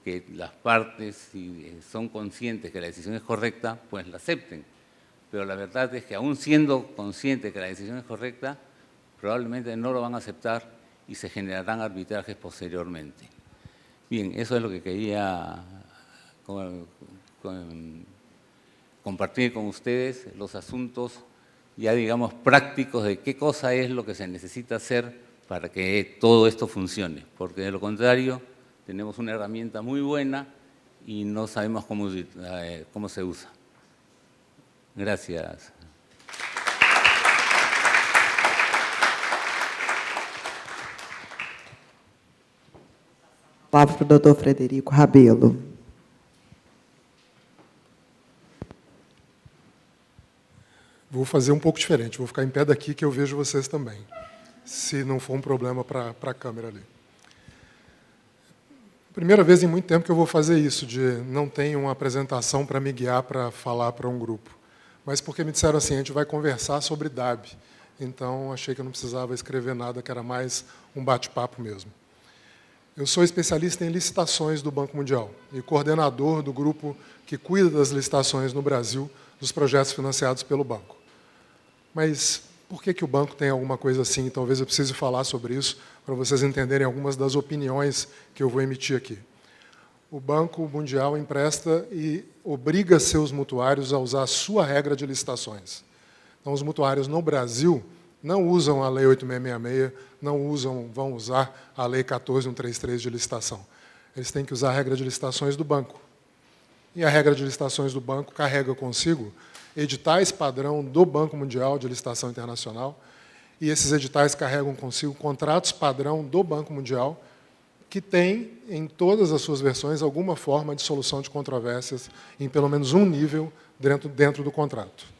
que las partes, si son conscientes que la decisión es correcta, pues la acepten. Pero la verdad es que aún siendo conscientes que la decisión es correcta, probablemente no lo van a aceptar y se generarán arbitrajes posteriormente. Bien, eso es lo que quería compartir con ustedes, los asuntos ya digamos prácticos de qué cosa es lo que se necesita hacer para que todo esto funcione, porque de lo contrario tenemos una herramienta muy buena y no sabemos cómo se usa. Gracias. Palavra para o doutor Frederico Rabelo. Vou fazer um pouco diferente, vou ficar em pé daqui que eu vejo vocês também, se não for um problema para a câmera ali. Primeira vez em muito tempo que eu vou fazer isso, de não ter uma apresentação para me guiar para falar para um grupo. Mas porque me disseram assim, a gente vai conversar sobre DAB. Então, achei que eu não precisava escrever nada, que era mais um bate-papo mesmo. Eu sou especialista em licitações do Banco Mundial e coordenador do grupo que cuida das licitações no Brasil dos projetos financiados pelo banco. Mas por que o banco tem alguma coisa assim? Talvez eu precise falar sobre isso para vocês entenderem algumas das opiniões que eu vou emitir aqui. O Banco Mundial empresta e obriga seus mutuários a usar a sua regra de licitações. Então, os mutuários no Brasil não usam a Lei 8666, não vão usar a Lei 14133 de licitação. Eles têm que usar a regra de licitações do banco. E a regra de licitações do banco carrega consigo editais padrão do Banco Mundial de Licitação Internacional, e esses editais carregam consigo contratos padrão do Banco Mundial, que tem, em todas as suas versões, alguma forma de solução de controvérsias em pelo menos um nível dentro do contrato.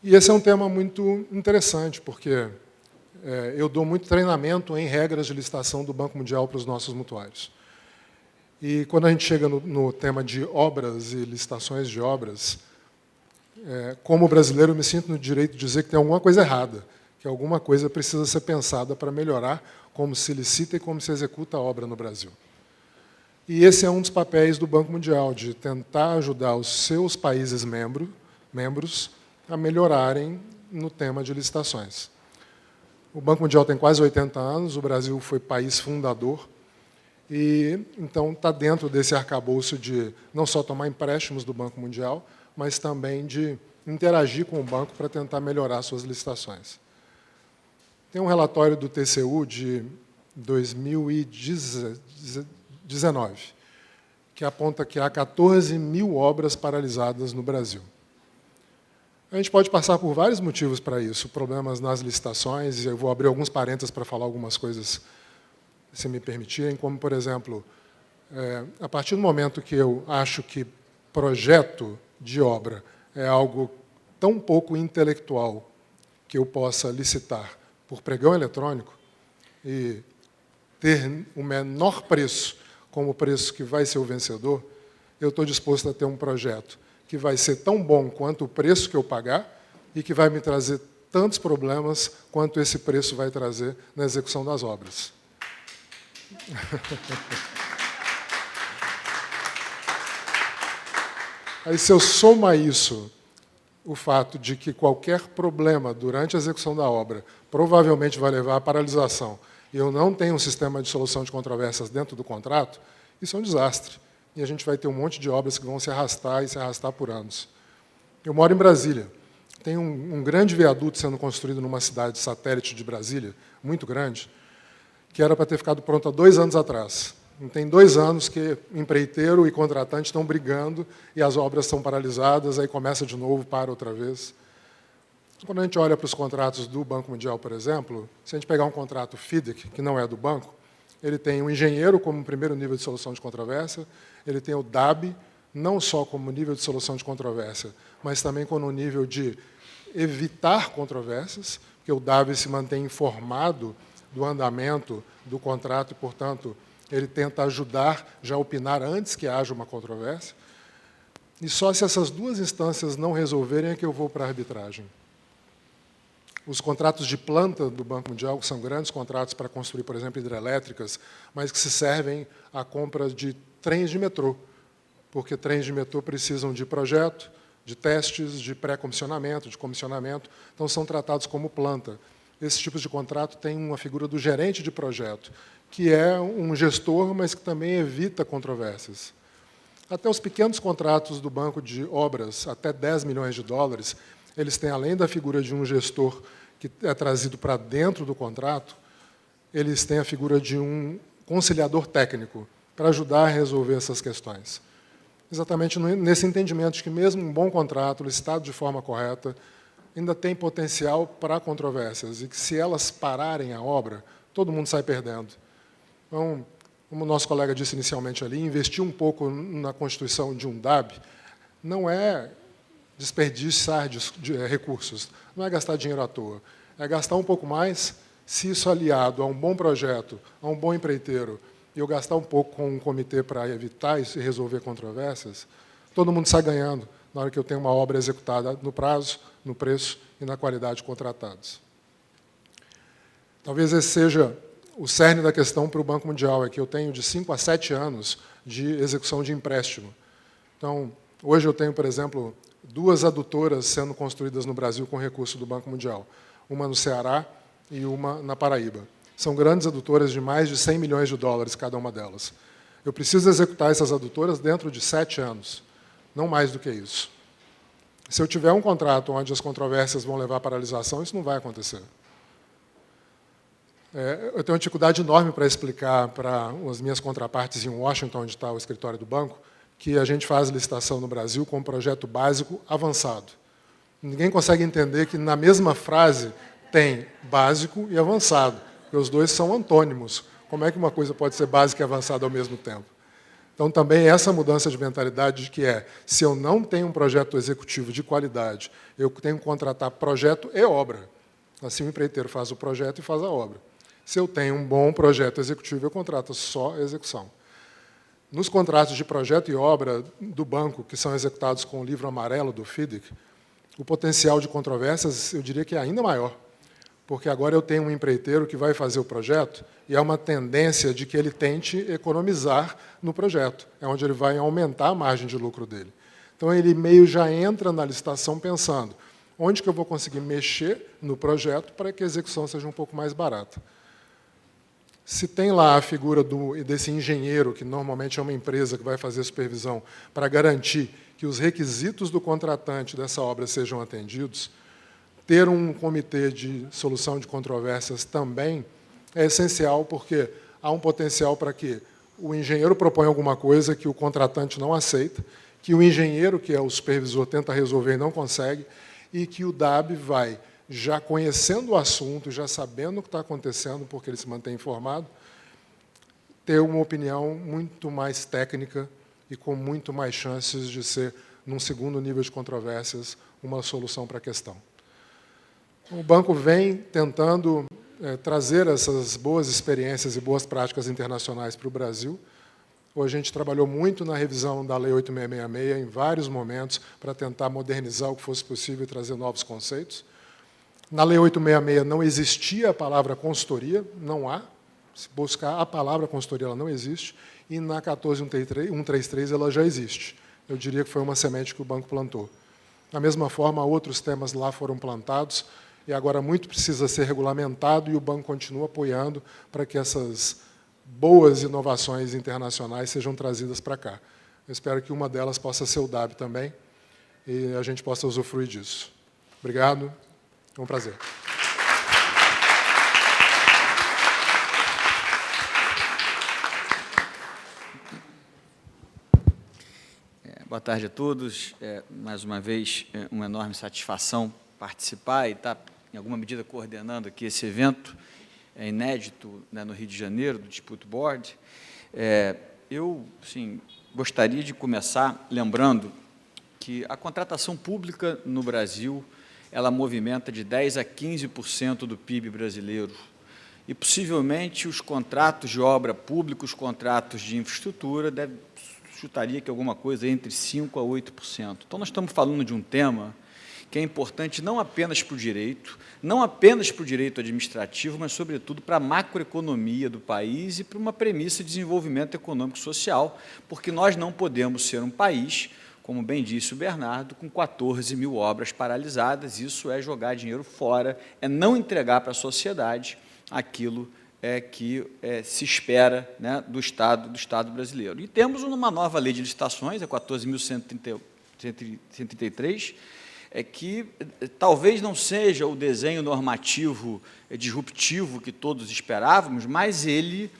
E esse é um tema muito interessante, porque eu dou muito treinamento em regras de licitação do Banco Mundial para os nossos mutuários. E quando a gente chega no tema de obras e licitações de obras, como brasileiro, eu me sinto no direito de dizer que tem alguma coisa errada, que alguma coisa precisa ser pensada para melhorar como se licita e como se executa a obra no Brasil. E esse é um dos papéis do Banco Mundial, de tentar ajudar os seus países membros a melhorarem no tema de licitações. O Banco Mundial tem quase 80 anos, o Brasil foi país fundador, e então está dentro desse arcabouço de não só tomar empréstimos do Banco Mundial, mas também de interagir com o banco para tentar melhorar suas licitações. Tem um relatório do TCU de 2019, que aponta que há 14 mil obras paralisadas no Brasil. A gente pode passar por vários motivos para isso, problemas nas licitações, e eu vou abrir alguns parênteses para falar algumas coisas, se me permitirem, como, por exemplo, a partir do momento que eu acho que projeto de obra é algo tão pouco intelectual que eu possa licitar por pregão eletrônico e ter o menor preço como o preço que vai ser o vencedor, eu estou disposto a ter um projeto que vai ser tão bom quanto o preço que eu pagar e que vai me trazer tantos problemas quanto esse preço vai trazer na execução das obras. Aí, se eu somo a isso o fato de que qualquer problema durante a execução da obra provavelmente vai levar à paralisação e eu não tenho um sistema de solução de controvérsias dentro do contrato, isso é um desastre. E a gente vai ter um monte de obras que vão se arrastar e se arrastar por anos. Eu moro em Brasília. Tem um grande viaduto sendo construído numa cidade satélite de Brasília, muito grande, que era para ter ficado pronto há 2 anos atrás. Tem 2 anos que empreiteiro e contratante estão brigando e as obras são paralisadas, aí começa de novo, para outra vez. Quando a gente olha para os contratos do Banco Mundial, por exemplo, se a gente pegar um contrato FIDIC, que não é do banco, ele tem o engenheiro como primeiro nível de solução de controvérsia, ele tem o DAB, não só como nível de solução de controvérsia, mas também como nível de evitar controvérsias, porque o DAB se mantém informado do andamento do contrato e, portanto, ele tenta ajudar, já opinar antes que haja uma controvérsia. E só se essas 2 instâncias não resolverem é que eu vou para a arbitragem. Os contratos de planta do Banco Mundial, que são grandes contratos para construir, por exemplo, hidrelétricas, mas que se servem à compra de trens de metrô, porque trens de metrô precisam de projeto, de testes, de pré-comissionamento, de comissionamento, então são tratados como planta. Esses tipos de contrato têm uma figura do gerente de projeto, que é um gestor, mas que também evita controvérsias. Até os pequenos contratos do banco de obras, até 10 milhões de dólares, eles têm, além da figura de um gestor que é trazido para dentro do contrato, eles têm a figura de um conciliador técnico para ajudar a resolver essas questões. Exatamente nesse entendimento de que mesmo um bom contrato, licitado de forma correta, ainda tem potencial para controvérsias e que, se elas pararem a obra, todo mundo sai perdendo. Então, Como o nosso colega disse inicialmente ali, investir um pouco na constituição de um DAB não é desperdiçar recursos, não é gastar dinheiro à toa, é gastar um pouco mais, se isso aliado a um bom projeto, a um bom empreiteiro, e eu gastar um pouco com um comitê para evitar isso e resolver controvérsias, todo mundo sai ganhando na hora que eu tenho uma obra executada no prazo, no preço e na qualidade contratados. Talvez esse seja o cerne da questão para o Banco Mundial, é que eu tenho de 5 a 7 anos de execução de empréstimo. Então, hoje eu tenho, por exemplo, 2 adutoras sendo construídas no Brasil com recurso do Banco Mundial, uma no Ceará e uma na Paraíba. São grandes adutoras de mais de 100 milhões de dólares cada uma delas. Eu preciso executar essas adutoras dentro de 7 anos, não mais do que isso. Se eu tiver um contrato onde as controvérsias vão levar à paralisação, isso não vai acontecer. Eu tenho uma dificuldade enorme para explicar para as minhas contrapartes em Washington, onde está o escritório do banco, que a gente faz licitação no Brasil com um projeto básico avançado. Ninguém consegue entender que, na mesma frase, tem básico e avançado, porque os dois são antônimos. Como é que uma coisa pode ser básica e avançada ao mesmo tempo? Então, também essa mudança de mentalidade de que se eu não tenho um projeto executivo de qualidade, eu tenho que contratar projeto e obra. Assim, o empreiteiro faz o projeto e faz a obra. Se eu tenho um bom projeto executivo, eu contrato só a execução. Nos contratos de projeto e obra do banco, que são executados com o livro amarelo do FIDIC, o potencial de controvérsias, eu diria que é ainda maior, porque agora eu tenho um empreiteiro que vai fazer o projeto e há uma tendência de que ele tente economizar no projeto, é onde ele vai aumentar a margem de lucro dele. Então, ele meio já entra na licitação pensando onde que eu vou conseguir mexer no projeto para que a execução seja um pouco mais barata. Se tem lá a figura desse engenheiro, que normalmente é uma empresa que vai fazer a supervisão, para garantir que os requisitos do contratante dessa obra sejam atendidos, ter um comitê de solução de controvérsias também é essencial, porque há um potencial para que o engenheiro proponha alguma coisa que o contratante não aceita, que o engenheiro, que é o supervisor, tenta resolver e não consegue, e que o DAB vai, já conhecendo o assunto, já sabendo o que está acontecendo, porque ele se mantém informado, ter uma opinião muito mais técnica e com muito mais chances de ser, num segundo nível de controvérsias, uma solução para a questão. O banco vem tentando trazer essas boas experiências e boas práticas internacionais para o Brasil. Hoje a gente trabalhou muito na revisão da Lei 8666, em vários momentos, para tentar modernizar o que fosse possível e trazer novos conceitos. Na Lei 866 não existia a palavra consultoria, não há. Se buscar a palavra consultoria, ela não existe. E na 14133 ela já existe. Eu diria que foi uma semente que o banco plantou. Da mesma forma, outros temas lá foram plantados e agora muito precisa ser regulamentado e o banco continua apoiando para que essas boas inovações internacionais sejam trazidas para cá. Eu espero que uma delas possa ser o DAB também e a gente possa usufruir disso. Obrigado. É um prazer. Boa tarde a todos. Mais uma vez, uma enorme satisfação participar e estar, em alguma medida, coordenando aqui esse evento inédito, né, no Rio de Janeiro, do Dispute Board. Eu, sim, gostaria de começar lembrando que a contratação pública no Brasil ela movimenta de 10% a 15% do PIB brasileiro. E, possivelmente, os contratos de obra pública, os contratos de infraestrutura, chutaria que alguma coisa entre 5% a 8%. Então, nós estamos falando de um tema que é importante não apenas para o direito, não apenas para o direito administrativo, mas, sobretudo, para a macroeconomia do país e para uma premissa de desenvolvimento econômico e social, porque nós não podemos ser um país, como bem disse o Bernardo, com 14 mil obras paralisadas. Isso é jogar dinheiro fora, é não entregar para a sociedade aquilo que se espera, né, do Estado brasileiro. E temos uma nova lei de licitações, a 14.133, que talvez não seja o desenho normativo disruptivo que todos esperávamos, mas ele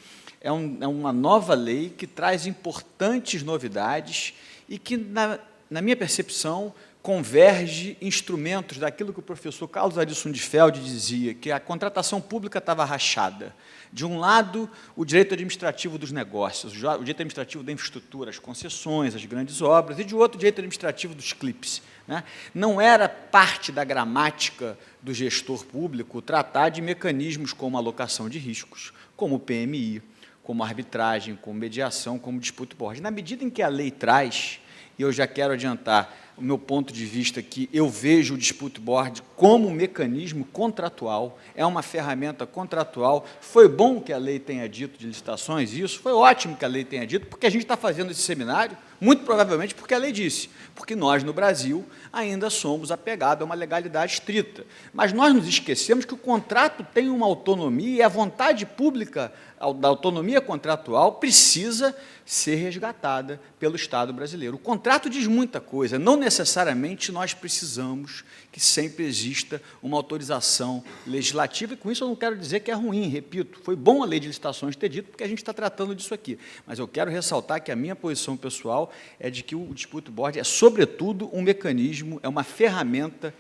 é uma nova lei que traz importantes novidades e que, na minha percepção, converge instrumentos daquilo que o professor Carlos Arisson de Feld dizia, que a contratação pública estava rachada. De um lado, o direito administrativo dos negócios, o direito administrativo da infraestrutura, as concessões, as grandes obras, e de outro, o direito administrativo dos clipes. Né? Não era parte da gramática do gestor público tratar de mecanismos como alocação de riscos, como o PMI, como arbitragem, como mediação, como disputa board. Na medida em que a lei traz, e eu já quero adiantar o meu ponto de vista que eu vejo o dispute board como um mecanismo contratual, é uma ferramenta contratual. Foi bom que a lei tenha dito de licitações isso, foi ótimo que a lei tenha dito, porque a gente está fazendo esse seminário, muito provavelmente porque a lei disse, porque nós, no Brasil, ainda somos apegados a uma legalidade estrita. Mas nós nos esquecemos que o contrato tem uma autonomia e a vontade pública da autonomia contratual precisa ser resgatada pelo Estado brasileiro. O contrato diz muita coisa, não necessariamente nós precisamos que sempre exista uma autorização legislativa, e com isso eu não quero dizer que é ruim, repito, foi bom a lei de licitações ter dito, porque a gente está tratando disso aqui, mas eu quero ressaltar que a minha posição pessoal é de que o dispute board é, sobretudo, um mecanismo, é uma ferramenta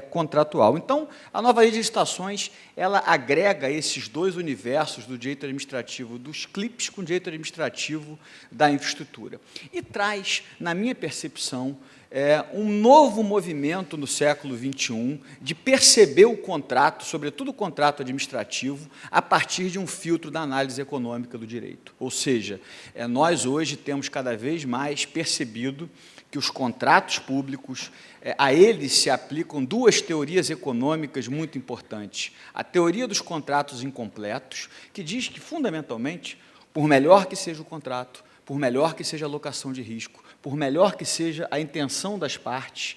contratual. Então, a nova lei de licitações, ela agrega esses dois universos do direito administrativo dos clipes com o direito administrativo da infraestrutura. E traz, na minha percepção, um novo movimento no século XXI de perceber o contrato, sobretudo o contrato administrativo, a partir de um filtro da análise econômica do direito. Ou seja, nós hoje temos cada vez mais percebido que os contratos públicos, a eles se aplicam duas teorias econômicas muito importantes. A teoria dos contratos incompletos, que diz que, fundamentalmente, por melhor que seja o contrato, por melhor que seja a alocação de risco, por melhor que seja a intenção das partes,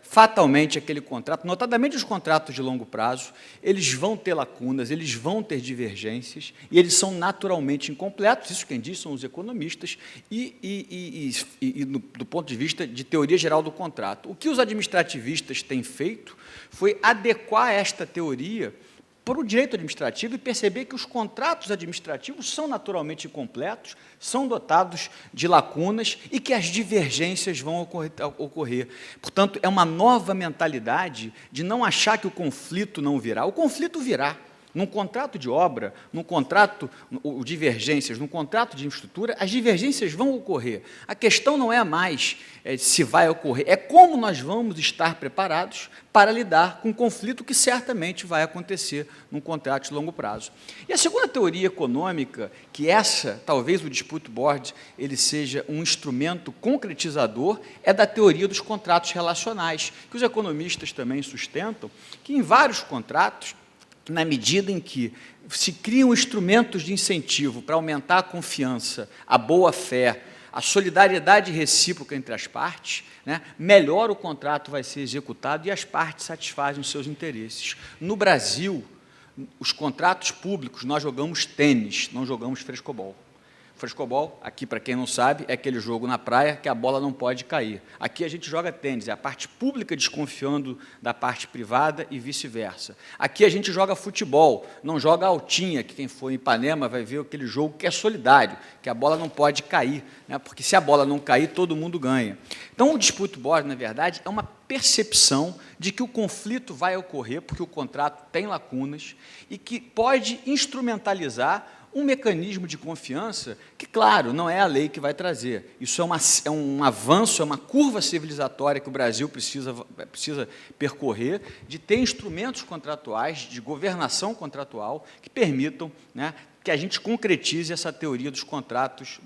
fatalmente aquele contrato, notadamente os contratos de longo prazo, eles vão ter lacunas, eles vão ter divergências, e eles são naturalmente incompletos, isso quem diz são os economistas, do ponto de vista de teoria geral do contrato. O que os administrativistas têm feito foi adequar esta teoria para o direito administrativo e perceber que os contratos administrativos são naturalmente incompletos, são dotados de lacunas e que as divergências vão ocorrer. Portanto, é uma nova mentalidade de não achar que o conflito não virá. O conflito virá. Num contrato de obra, num contrato, divergências, num contrato de infraestrutura, as divergências vão ocorrer. A questão não é mais se vai ocorrer, é como nós vamos estar preparados para lidar com o conflito que certamente vai acontecer num contrato de longo prazo. E a segunda teoria econômica, que talvez o dispute board, ele seja um instrumento concretizador, é da teoria dos contratos relacionais, que os economistas também sustentam, que em vários contratos, na medida em que se criam instrumentos de incentivo para aumentar a confiança, a boa-fé, a solidariedade recíproca entre as partes, melhor o contrato vai ser executado e as partes satisfazem os seus interesses. No Brasil, os contratos públicos, nós jogamos tênis, não jogamos frescobol. Frescobol, aqui, para quem não sabe, é aquele jogo na praia que a bola não pode cair. Aqui a gente joga tênis, é a parte pública desconfiando da parte privada e vice-versa. Aqui a gente joga futebol, não joga altinha, que quem for em Ipanema vai ver aquele jogo que é solidário, que a bola não pode cair, porque se a bola não cair, todo mundo ganha. Então, o dispute board, na verdade, é uma percepção de que o conflito vai ocorrer, porque o contrato tem lacunas, e que pode instrumentalizar um mecanismo de confiança que, claro, não é a lei que vai trazer. Isso é um avanço, é uma curva civilizatória que o Brasil precisa percorrer, de ter instrumentos contratuais, de governação contratual, que permitam que a gente concretize essa teoria dos contratos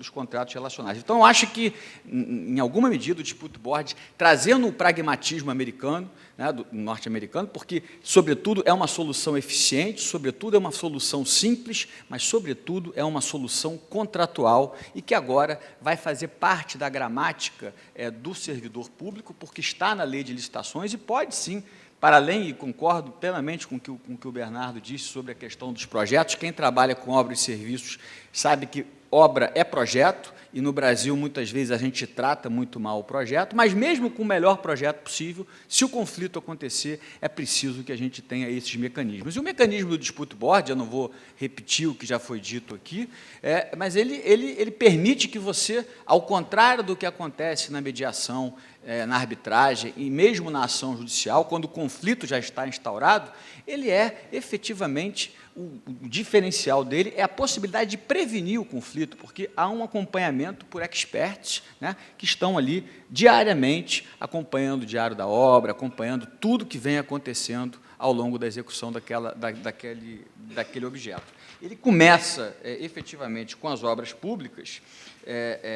relacionais. Então, eu acho que, em alguma medida, o dispute board, trazendo o pragmatismo americano, norte-americano, porque, sobretudo, é uma solução eficiente, sobretudo, é uma solução simples, mas, sobretudo, é uma solução contratual e que agora vai fazer parte da gramática do servidor público, porque está na lei de licitações e pode, sim, para além, e concordo plenamente com o que o Bernardo disse sobre a questão dos projetos, quem trabalha com obras e serviços sabe que obra é projeto, e no Brasil, muitas vezes, a gente trata muito mal o projeto, mas mesmo com o melhor projeto possível, se o conflito acontecer, é preciso que a gente tenha esses mecanismos. E o mecanismo do dispute board, eu não vou repetir o que já foi dito aqui, mas ele permite que você, ao contrário do que acontece na mediação, na arbitragem e mesmo na ação judicial, quando o conflito já está instaurado, ele é efetivamente, o diferencial dele é a possibilidade de prevenir o conflito, porque há um acompanhamento por experts, né, que estão ali diariamente acompanhando o diário da obra, acompanhando tudo que vem acontecendo ao longo da execução daquele objeto. Ele começa, efetivamente, com as obras públicas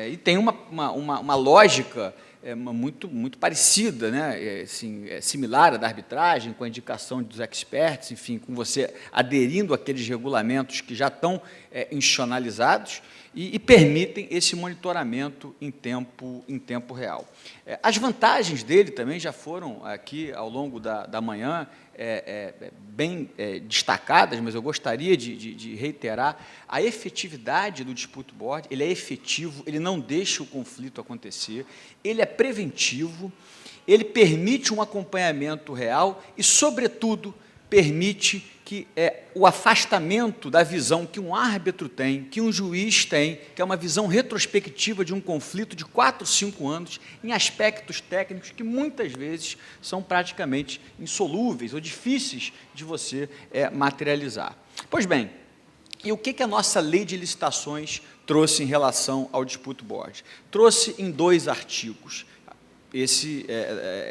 e tem uma lógica muito parecida, né? Assim, similar à da arbitragem, com a indicação dos experts, enfim, com você aderindo àqueles regulamentos que já estão institucionalizados e permitem esse monitoramento em tempo real. As vantagens dele também já foram aqui, ao longo da manhã, bem destacadas, mas eu gostaria de reiterar a efetividade do dispute board. Ele é efetivo, ele não deixa o conflito acontecer, ele é preventivo, ele permite um acompanhamento real e, sobretudo, permite que o afastamento da visão que um árbitro tem, que um juiz tem, que é uma visão retrospectiva de um conflito de 4, 5 anos, em aspectos técnicos que muitas vezes são praticamente insolúveis ou difíceis de você materializar. Pois bem, e o que a nossa lei de licitações trouxe em relação ao dispute board? Trouxe em 2 artigos. Esse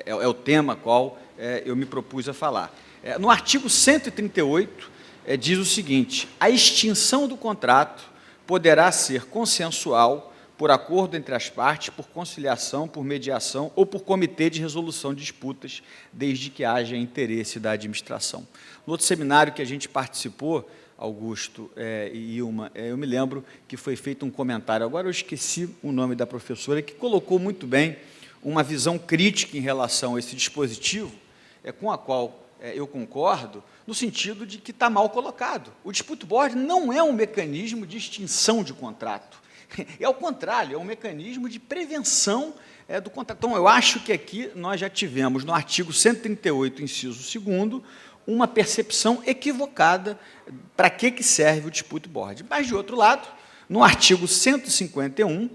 é o tema qual eu me propus a falar. No artigo 138, diz o seguinte: a extinção do contrato poderá ser consensual, por acordo entre as partes, por conciliação, por mediação ou por comitê de resolução de disputas, desde que haja interesse da administração. No outro seminário que a gente participou, Augusto e Ilma, eu me lembro que foi feito um comentário, agora eu esqueci o nome da professora, que colocou muito bem uma visão crítica em relação a esse dispositivo, com a qual eu concordo, no sentido de que está mal colocado. O dispute board não é um mecanismo de extinção de contrato. É ao contrário, é um mecanismo de prevenção do contrato. Então, eu acho que aqui nós já tivemos, no artigo 138, inciso 2º, uma percepção equivocada para que serve o dispute board. Mas, de outro lado, no artigo 151,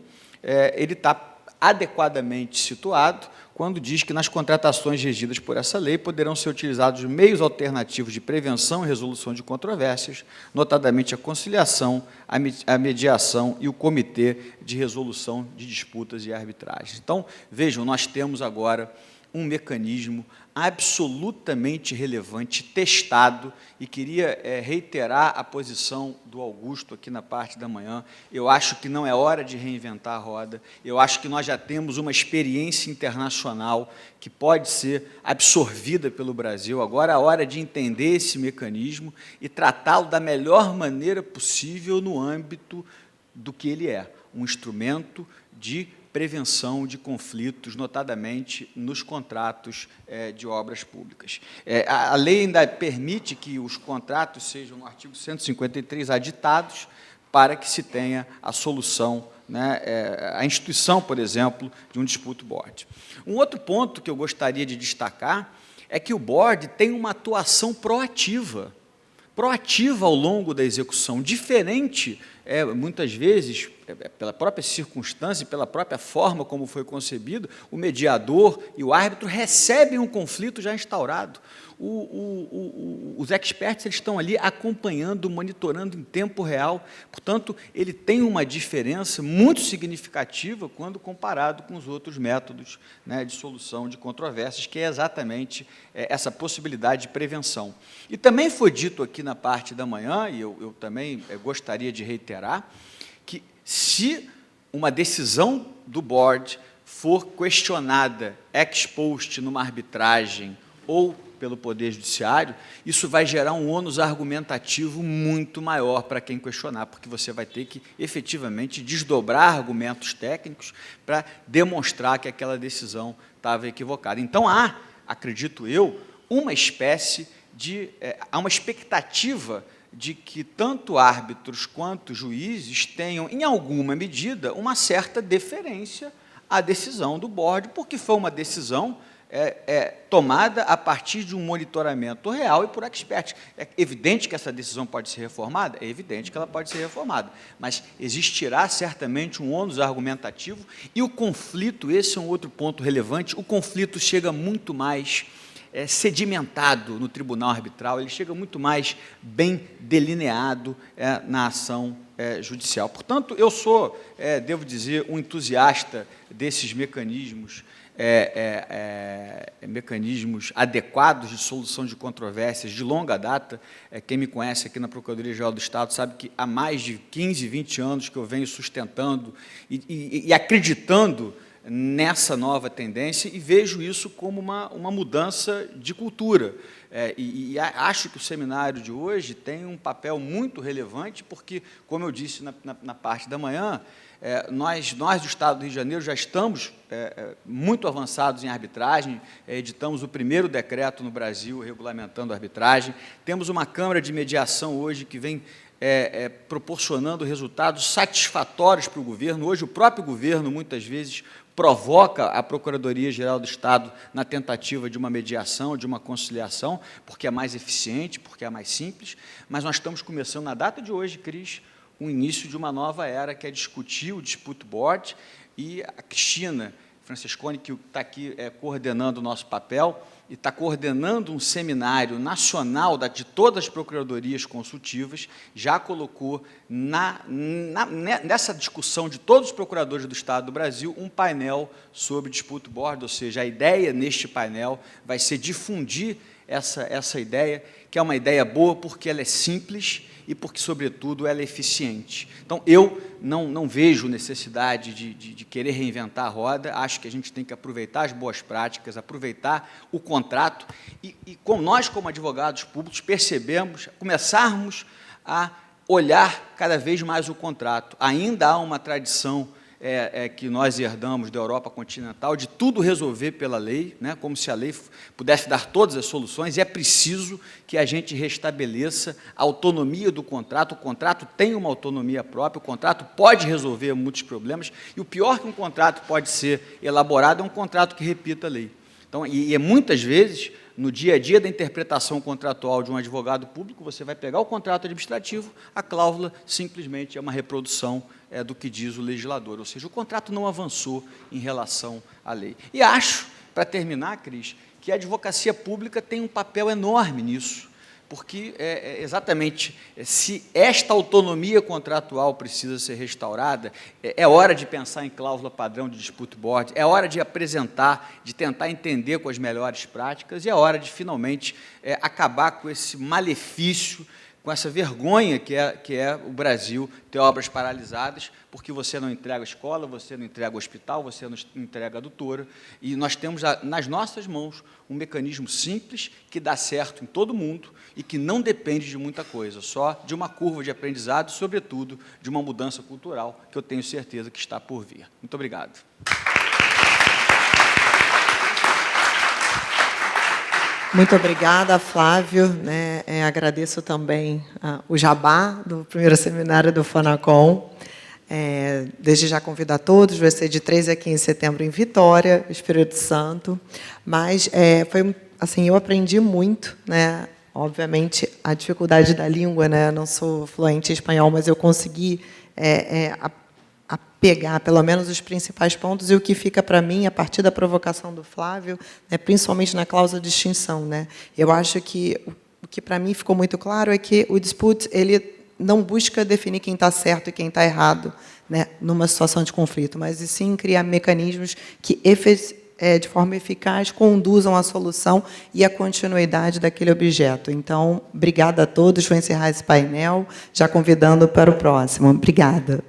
ele está adequadamente situado, quando diz que nas contratações regidas por essa lei poderão ser utilizados meios alternativos de prevenção e resolução de controvérsias, notadamente a conciliação, a mediação e o comitê de resolução de disputas e arbitragens. Então, vejam, nós temos agora um mecanismo absolutamente relevante, testado, e queria reiterar a posição do Augusto aqui na parte da manhã. Eu acho que não é hora de reinventar a roda, eu acho que nós já temos uma experiência internacional que pode ser absorvida pelo Brasil. Agora é a hora de entender esse mecanismo e tratá-lo da melhor maneira possível no âmbito do que ele é, um instrumento de prevenção de conflitos, notadamente nos contratos de obras públicas. A lei ainda permite que os contratos sejam, no artigo 153, aditados para que se tenha a solução, né, a instituição, por exemplo, de um dispute board. Um outro ponto que eu gostaria de destacar é que o board tem uma atuação proativa ao longo da execução, diferente, muitas vezes, pela própria circunstância e pela própria forma como foi concebido, o mediador e o árbitro recebem um conflito já instaurado. Os experts eles estão ali acompanhando, monitorando em tempo real, portanto, ele tem uma diferença muito significativa quando comparado com os outros métodos, né, de solução de controvérsias, que é exatamente essa possibilidade de prevenção. E também foi dito aqui na parte da manhã, e eu também gostaria de reiterar, que se uma decisão do board for questionada ex post numa arbitragem ou pelo Poder Judiciário, isso vai gerar um ônus argumentativo muito maior para quem questionar, porque você vai ter que, efetivamente, desdobrar argumentos técnicos para demonstrar que aquela decisão estava equivocada. Então, acredito eu, uma espécie de... há uma expectativa de que tanto árbitros quanto juízes tenham, em alguma medida, uma certa deferência à decisão do board, porque foi uma decisão tomada a partir de um monitoramento real e por experts. É evidente que essa decisão pode ser reformada? É evidente que ela pode ser reformada, mas existirá certamente um ônus argumentativo e o conflito, esse é um outro ponto relevante, o conflito chega muito mais sedimentado no tribunal arbitral, ele chega muito mais bem delineado na ação judicial. Portanto, eu sou, devo dizer, um entusiasta desses mecanismos, mecanismos adequados de solução de controvérsias de longa data. Quem me conhece aqui na Procuradoria-Geral do Estado sabe que há mais de 15, 20 anos que eu venho sustentando e acreditando nessa nova tendência e vejo isso como uma mudança de cultura. E acho que o seminário de hoje tem um papel muito relevante, porque, como eu disse na parte da manhã, nós do Estado do Rio de Janeiro já estamos muito avançados em arbitragem, editamos o primeiro decreto no Brasil regulamentando a arbitragem, temos uma Câmara de Mediação hoje que vem proporcionando resultados satisfatórios para o governo. Hoje, o próprio governo, muitas vezes, provoca a Procuradoria-Geral do Estado na tentativa de uma mediação, de uma conciliação, porque é mais eficiente, porque é mais simples, mas nós estamos começando, na data de hoje, Cris, o início de uma nova era, que é discutir o Dispute Board, e a Cristina Francesconi, que está aqui coordenando o nosso papel, e está coordenando um seminário nacional de todas as procuradorias consultivas, já colocou nessa discussão de todos os procuradores do Estado do Brasil um painel sobre Dispute Board, ou seja, a ideia neste painel vai ser difundir essa ideia, que é uma ideia boa porque ela é simples e porque, sobretudo, ela é eficiente. Então, eu não vejo necessidade de querer reinventar a roda, acho que a gente tem que aproveitar as boas práticas, aproveitar o contrato e como nós, como advogados públicos, percebemos, começarmos a olhar cada vez mais o contrato. Ainda há uma tradição que nós herdamos da Europa continental, de tudo resolver pela lei, né, como se a lei pudesse dar todas as soluções, e é preciso que a gente restabeleça a autonomia do contrato. O contrato tem uma autonomia própria, o contrato pode resolver muitos problemas, e o pior que um contrato pode ser elaborado é um contrato que repita a lei. Então, muitas vezes, no dia a dia da interpretação contratual de um advogado público, você vai pegar o contrato administrativo, a cláusula simplesmente é uma reprodução do que diz o legislador, ou seja, o contrato não avançou em relação à lei. E acho, para terminar, Cris, que a advocacia pública tem um papel enorme nisso, porque exatamente se esta autonomia contratual precisa ser restaurada, é hora de pensar em cláusula padrão de dispute board, é hora de apresentar, de tentar entender com as melhores práticas, e é hora de, finalmente, acabar com esse malefício, com essa vergonha que é o Brasil ter obras paralisadas, porque você não entrega a escola, você não entrega o hospital, você não entrega a adutora, e nós temos nas nossas mãos um mecanismo simples, que dá certo em todo mundo, e que não depende de muita coisa, só de uma curva de aprendizado, sobretudo de uma mudança cultural, que eu tenho certeza que está por vir. Muito obrigado. Muito obrigada, Flávio. Agradeço também o jabá do primeiro seminário do FONACOM. Desde já convido a todos, vai ser de 13 a 15 de setembro em Vitória, Espírito Santo. Mas foi assim, eu aprendi muito, né? Obviamente, a dificuldade da língua, né? Eu não sou fluente em espanhol, mas eu consegui a pegar, pelo menos, os principais pontos, e o que fica para mim, a partir da provocação do Flávio, principalmente na cláusula de extinção. Né? Eu acho que o que, para mim, ficou muito claro é que o dispute ele não busca definir quem está certo e quem está errado, né, numa situação de conflito, mas, e sim, criar mecanismos que, de forma eficaz, conduzam à solução e à continuidade daquele objeto. Então, obrigada a todos. Vou encerrar esse painel, já convidando para o próximo. Obrigada.